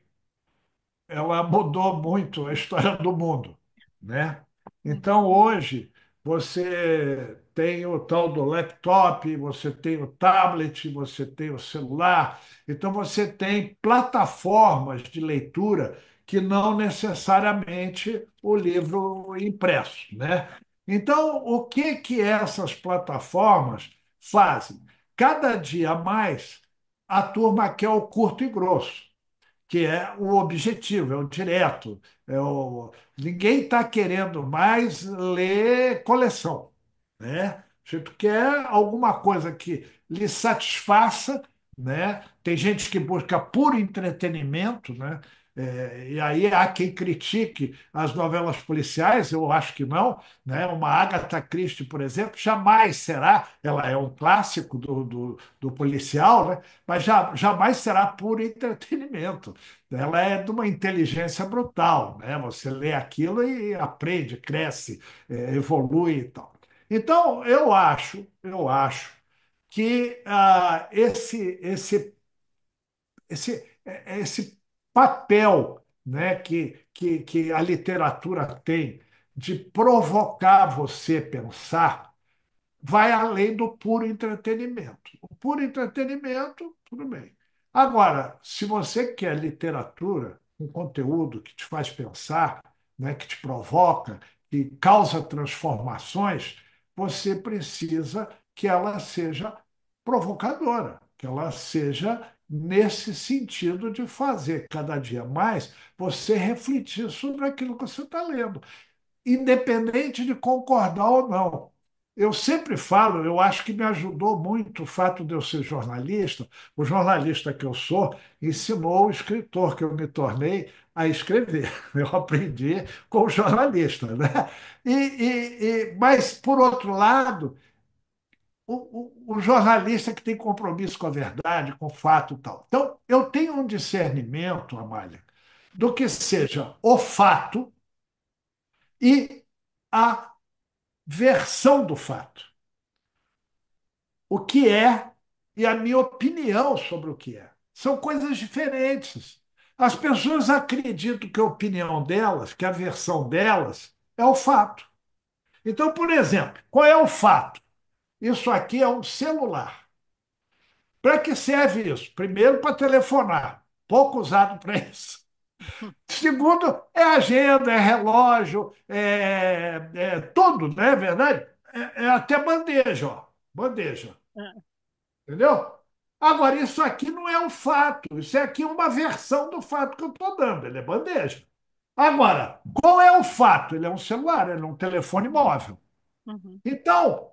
ela mudou muito a história do mundo, né? Uhum. Então, hoje, você tem o tal do laptop, você tem o tablet, você tem o celular. Então, você tem plataformas de leitura que não necessariamente o livro impresso, né? Então, o que que essas plataformas fazem? Cada dia mais, a turma quer o curto e grosso, que é o objetivo, é o direto. Ninguém está querendo mais ler coleção. Né? A gente quer alguma coisa que lhe satisfaça. Né? Tem gente que busca puro entretenimento, né? E aí há quem critique as novelas policiais, eu acho que não. Né? Uma Agatha Christie, por exemplo, jamais será, ela é um clássico do policial, né? Mas jamais será puro entretenimento. Ela é de uma inteligência brutal, né? Você lê aquilo e aprende, cresce, evolui e tal. Então, eu acho que esse papel, né, que a literatura tem de provocar você pensar vai além do puro entretenimento. O puro entretenimento, tudo bem. Agora, se você quer literatura, um conteúdo que te faz pensar, né, que te provoca, que causa transformações, você precisa que ela seja provocadora, que ela seja nesse sentido de fazer cada dia mais você refletir sobre aquilo que você está lendo, independente de concordar ou não. Eu sempre falo, eu acho que me ajudou muito o fato de eu ser jornalista. O jornalista que eu sou ensinou o escritor que eu me tornei a escrever. Eu aprendi com o jornalista, né? Mas, por outro lado, o jornalista que tem compromisso com a verdade, com o fato e tal. Então, eu tenho um discernimento, Amália, do que seja o fato e a versão do fato. O que é e a minha opinião sobre o que é. São coisas diferentes. As pessoas acreditam que a opinião delas, que a versão delas, é o fato. Então, por exemplo, qual é o fato? Isso aqui é um celular. Para que serve isso? Primeiro, para telefonar. Pouco usado para isso. Segundo, é agenda, é relógio, é tudo, não é verdade? É até bandeja, ó. Bandeja. Entendeu? Agora, isso aqui não é um fato, isso aqui é uma versão do fato que eu estou dando, ele é bandeja. Agora, qual é o fato? Ele é um celular, ele é um telefone móvel. Uhum, Então,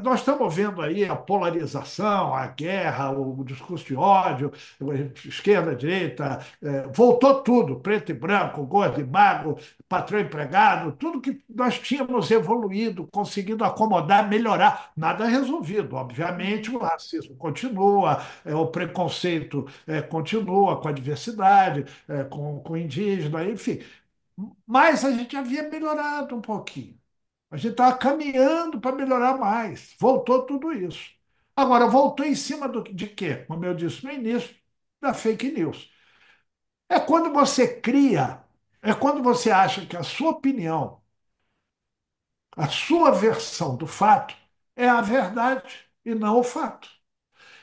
nós estamos vendo aí a polarização, a guerra, o discurso de ódio, esquerda, direita, voltou tudo, preto e branco, gordo e magro, patrão e empregado, tudo que nós tínhamos evoluído, conseguido acomodar, melhorar, nada resolvido. Obviamente, uhum, o racismo continua, o preconceito continua com a diversidade, com o indígena, enfim. Mas a gente havia melhorado um pouquinho. A gente estava caminhando para melhorar mais. Voltou tudo isso. Agora, voltou em cima de quê? Como eu disse no início, da fake news. É quando você cria, é quando você acha que a sua opinião, a sua versão do fato é a verdade e não o fato.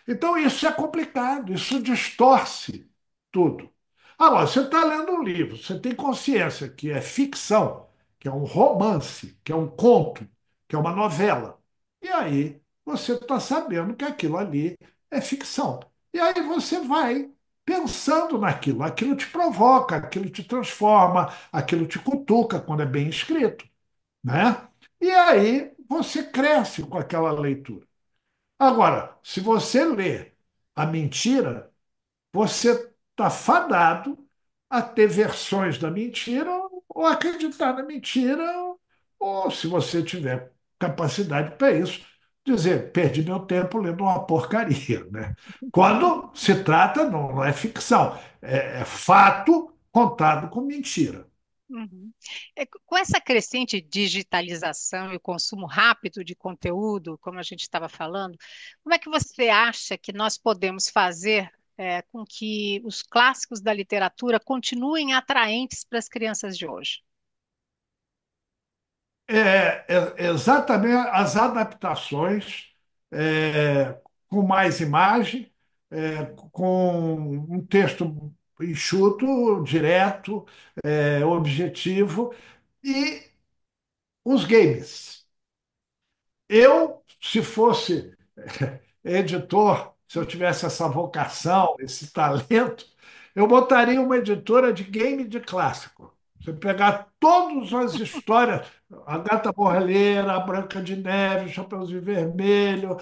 Então, isso é complicado, isso distorce tudo. Agora, você está lendo um livro, você tem consciência que é ficção, que é um romance, que é um conto, que é uma novela. E aí você está sabendo que aquilo ali é ficção. E aí você vai pensando naquilo, aquilo te provoca, aquilo te transforma, aquilo te cutuca quando é bem escrito, né? E aí você cresce com aquela leitura. Agora, se você lê a mentira, você está fadado a ter versões da mentira ou acreditar na mentira, ou se você tiver capacidade para isso, dizer, perdi meu tempo lendo uma porcaria, né? Quando se trata, não é ficção, é fato contado com mentira. uhum. Com essa crescente digitalização e o consumo rápido de conteúdo, como a gente estava falando, como é que você acha que nós podemos fazer, com que os clássicos da literatura continuem atraentes para as crianças de hoje? Exatamente as adaptações com mais imagem, com um texto enxuto, direto, objetivo, e os games. Eu, se fosse editor, se eu tivesse essa vocação, esse talento, eu botaria uma editora de game de clássico. Você pegar todas as histórias, a Gata Borralheira, a Branca de Neve, o Chapeuzinho Vermelho,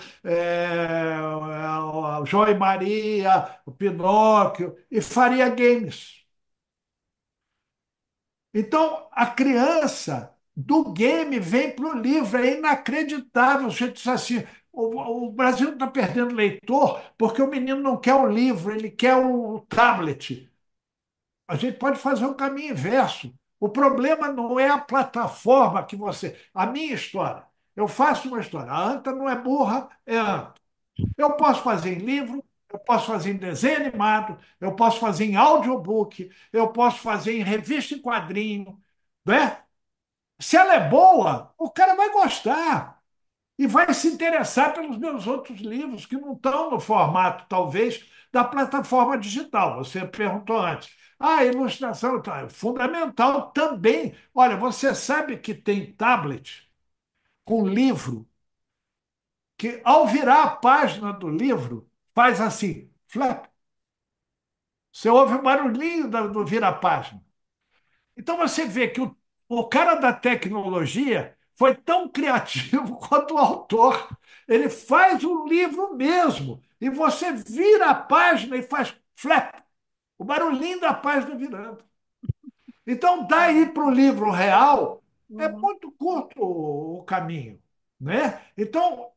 o João e Maria, o Pinóquio, e faria games. Então, a criança do game vem para o livro, é inacreditável. Você diz assim, o Brasil está perdendo leitor porque o menino não quer o livro, ele quer o tablet. A gente pode fazer o caminho inverso. O problema não é a plataforma que você. A minha história. Eu faço uma história. A Anta não é burra, é a Anta. Eu posso fazer em livro, eu posso fazer em desenho animado, eu posso fazer em audiobook, eu posso fazer em revista em quadrinho, né? Se ela é boa, o cara vai gostar e vai se interessar pelos meus outros livros que não estão no formato, talvez, da plataforma digital. Você perguntou antes. Ah, ilustração tá, é fundamental também. Olha, você sabe que tem tablet com livro que, ao virar a página do livro, faz assim, flap. Você ouve o barulhinho do vira-página. Então você vê que o cara da tecnologia foi tão criativo quanto o autor. Ele faz o livro mesmo. E você vira a página e faz flap, o barulhinho da página virando. Então, daí para o livro real, é Uhum. muito curto o caminho. Né? Então,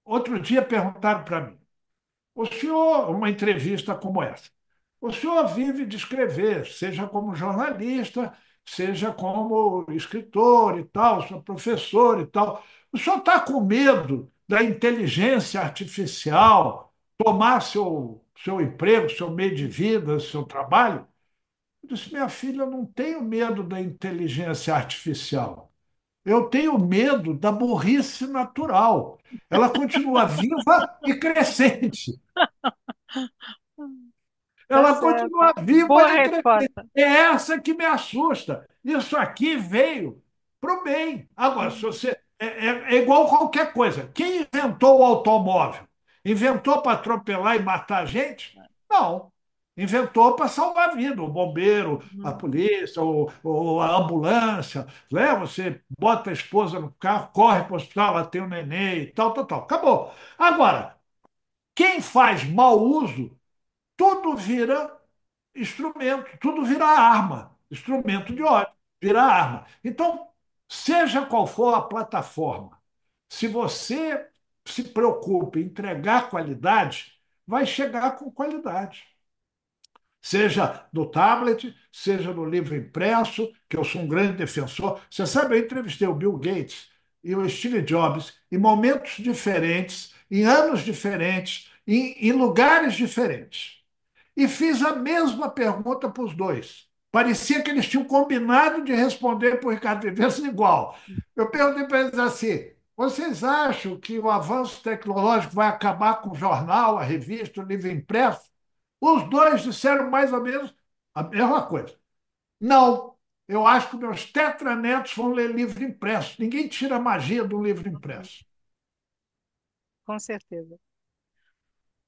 outro dia perguntaram para mim, o senhor, uma entrevista como essa, o senhor vive de escrever, seja como jornalista, seja como escritor e tal, sou professor e tal. O senhor está com medo da inteligência artificial tomar seu emprego, seu meio de vida, seu trabalho? Eu disse, minha filha, eu não tenho medo da inteligência artificial. Eu tenho medo da burrice natural. Ela continua viva e crescente. Tá Ela certo. continua viva Boa e crescente. resposta. É essa que me assusta. Isso aqui veio para o bem. Agora, se você é igual qualquer coisa. Quem inventou o automóvel? Inventou para atropelar e matar gente? Não. Inventou para salvar a vida, o bombeiro, a Uhum. polícia, ou a ambulância, né? Você bota a esposa no carro, corre para o hospital, ela tem o neném e tal, tal, tal. Acabou. Agora, quem faz mau uso, tudo vira instrumento, tudo vira arma, instrumento de ódio, vira arma. Então, seja qual for a plataforma, se você se preocupa em entregar qualidade, vai chegar com qualidade. Seja no tablet, seja no livro impresso, que eu sou um grande defensor. Você sabe, eu entrevistei o Bill Gates e o Steve Jobs em momentos diferentes, em anos diferentes, em lugares diferentes. E fiz a mesma pergunta para os dois. Parecia que eles tinham combinado de responder para o Ricardo Vives igual. Eu perguntei para eles assim: vocês acham que o avanço tecnológico vai acabar com o jornal, a revista, o livro impresso? Os dois disseram mais ou menos a mesma coisa. Não, eu acho que meus tetranetos vão ler livro impresso. Ninguém tira a magia do livro impresso. Com certeza.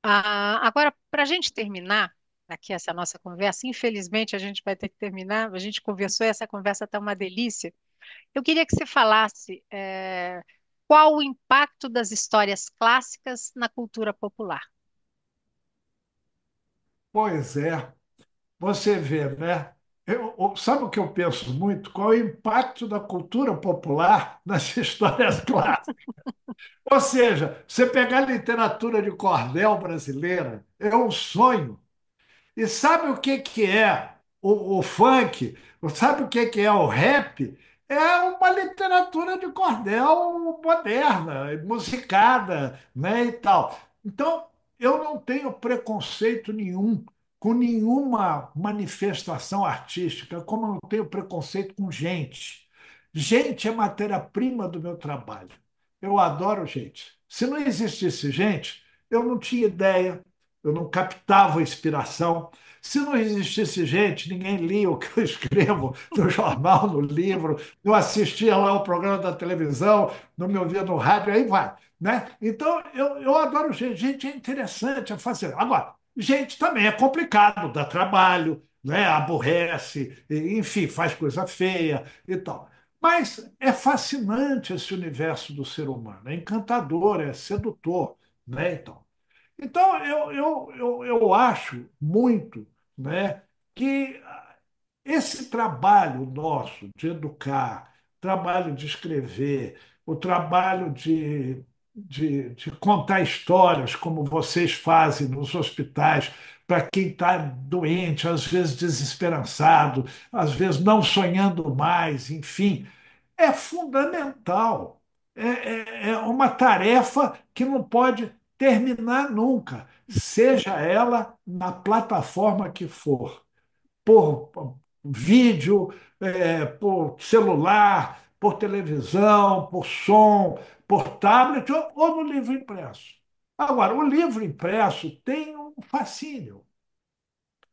Agora, para a gente terminar aqui essa nossa conversa, infelizmente a gente vai ter que terminar. A gente conversou e essa conversa está uma delícia. Eu queria que você falasse, qual o impacto das histórias clássicas na cultura popular. Pois é, você vê, né? Sabe o que eu penso muito? Qual é o impacto da cultura popular nas histórias clássicas? Ou seja, você pegar a literatura de cordel brasileira, é um sonho. E sabe o que que é o funk? Sabe o que que é o rap? É uma literatura de cordel moderna, musicada, né, e tal. Então, eu não tenho preconceito nenhum com nenhuma manifestação artística, como eu não tenho preconceito com gente. Gente é matéria-prima do meu trabalho. Eu adoro gente. Se não existisse gente, eu não tinha ideia, eu não captava inspiração. Se não existisse gente, ninguém lia o que eu escrevo no jornal, no livro, não assistia lá o programa da televisão, não me ouvia no rádio, aí vai. Né? Então, eu adoro gente. Gente é interessante, é fascinante. Agora, gente também é complicado, dá trabalho, né? Aborrece, enfim, faz coisa feia e tal. Mas é fascinante esse universo do ser humano, é encantador, é sedutor. Né? Então, eu acho muito, né, que esse trabalho nosso de educar, trabalho de escrever, o trabalho de contar histórias, como vocês fazem nos hospitais, para quem está doente, às vezes desesperançado, às vezes não sonhando mais, enfim, é fundamental. É uma tarefa que não pode terminar nunca, seja ela na plataforma que for, por vídeo, por celular, por televisão, por som, por tablet ou no livro impresso. Agora, o livro impresso tem um fascínio.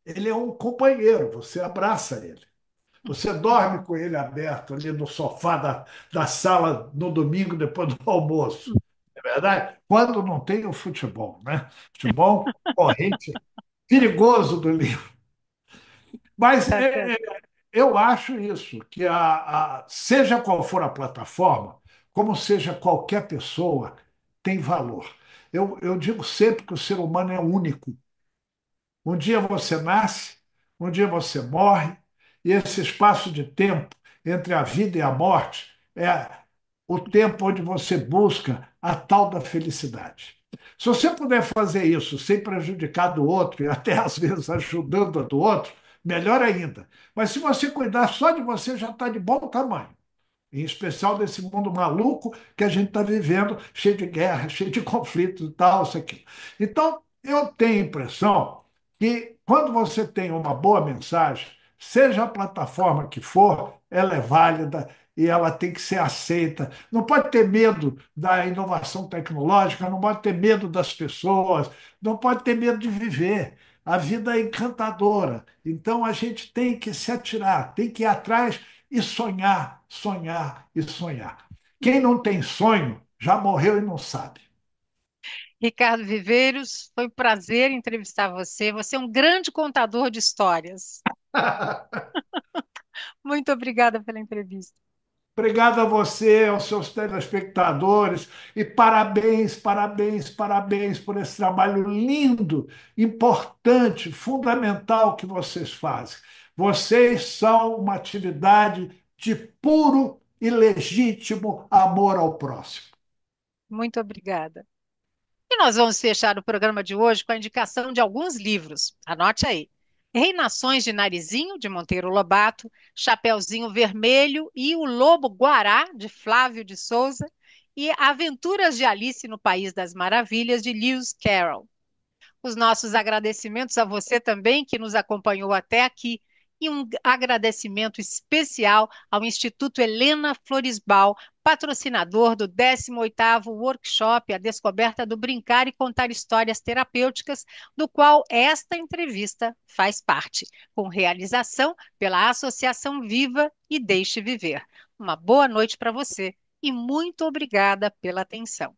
Ele é um companheiro, você abraça ele. Você dorme com ele aberto ali no sofá da sala no domingo depois do almoço. É verdade? Quando não tem o futebol, né? Futebol corrente, perigoso do livro. Mas Tá certo. eu acho isso, que seja qual for a plataforma, como seja qualquer pessoa, tem valor. Eu digo sempre que o ser humano é único. Um dia você nasce, um dia você morre, e esse espaço de tempo entre a vida e a morte é o tempo onde você busca a tal da felicidade. Se você puder fazer isso sem prejudicar do outro e até às vezes ajudando a do outro, melhor ainda. Mas se você cuidar só de você, já está de bom tamanho, em especial desse mundo maluco que a gente está vivendo, cheio de guerra, cheio de conflitos e tal, isso aqui. Então, eu tenho a impressão que quando você tem uma boa mensagem, seja a plataforma que for, ela é válida e ela tem que ser aceita. Não pode ter medo da inovação tecnológica, não pode ter medo das pessoas, não pode ter medo de viver. A vida é encantadora. Então a gente tem que se atirar, tem que ir atrás e sonhar, sonhar e sonhar. Quem não tem sonho já morreu e não sabe. Ricardo Viveiros, foi um prazer entrevistar você. Você é um grande contador de histórias. Muito obrigada pela entrevista. Obrigado a você, aos seus telespectadores, e parabéns, parabéns, parabéns por esse trabalho lindo, importante, fundamental que vocês fazem. Vocês são uma atividade de puro e legítimo amor ao próximo. Muito obrigada. E nós vamos fechar o programa de hoje com a indicação de alguns livros. Anote aí. Reinações de Narizinho, de Monteiro Lobato, Chapeuzinho Vermelho e O Lobo Guará, de Flávio de Souza, e Aventuras de Alice no País das Maravilhas, de Lewis Carroll. Os nossos agradecimentos a você também que nos acompanhou até aqui e um agradecimento especial ao Instituto Helena Floresbal, patrocinador do 18º Workshop A Descoberta do Brincar e Contar Histórias Terapêuticas, do qual esta entrevista faz parte, com realização pela Associação Viva e Deixe Viver. Uma boa noite para você e muito obrigada pela atenção.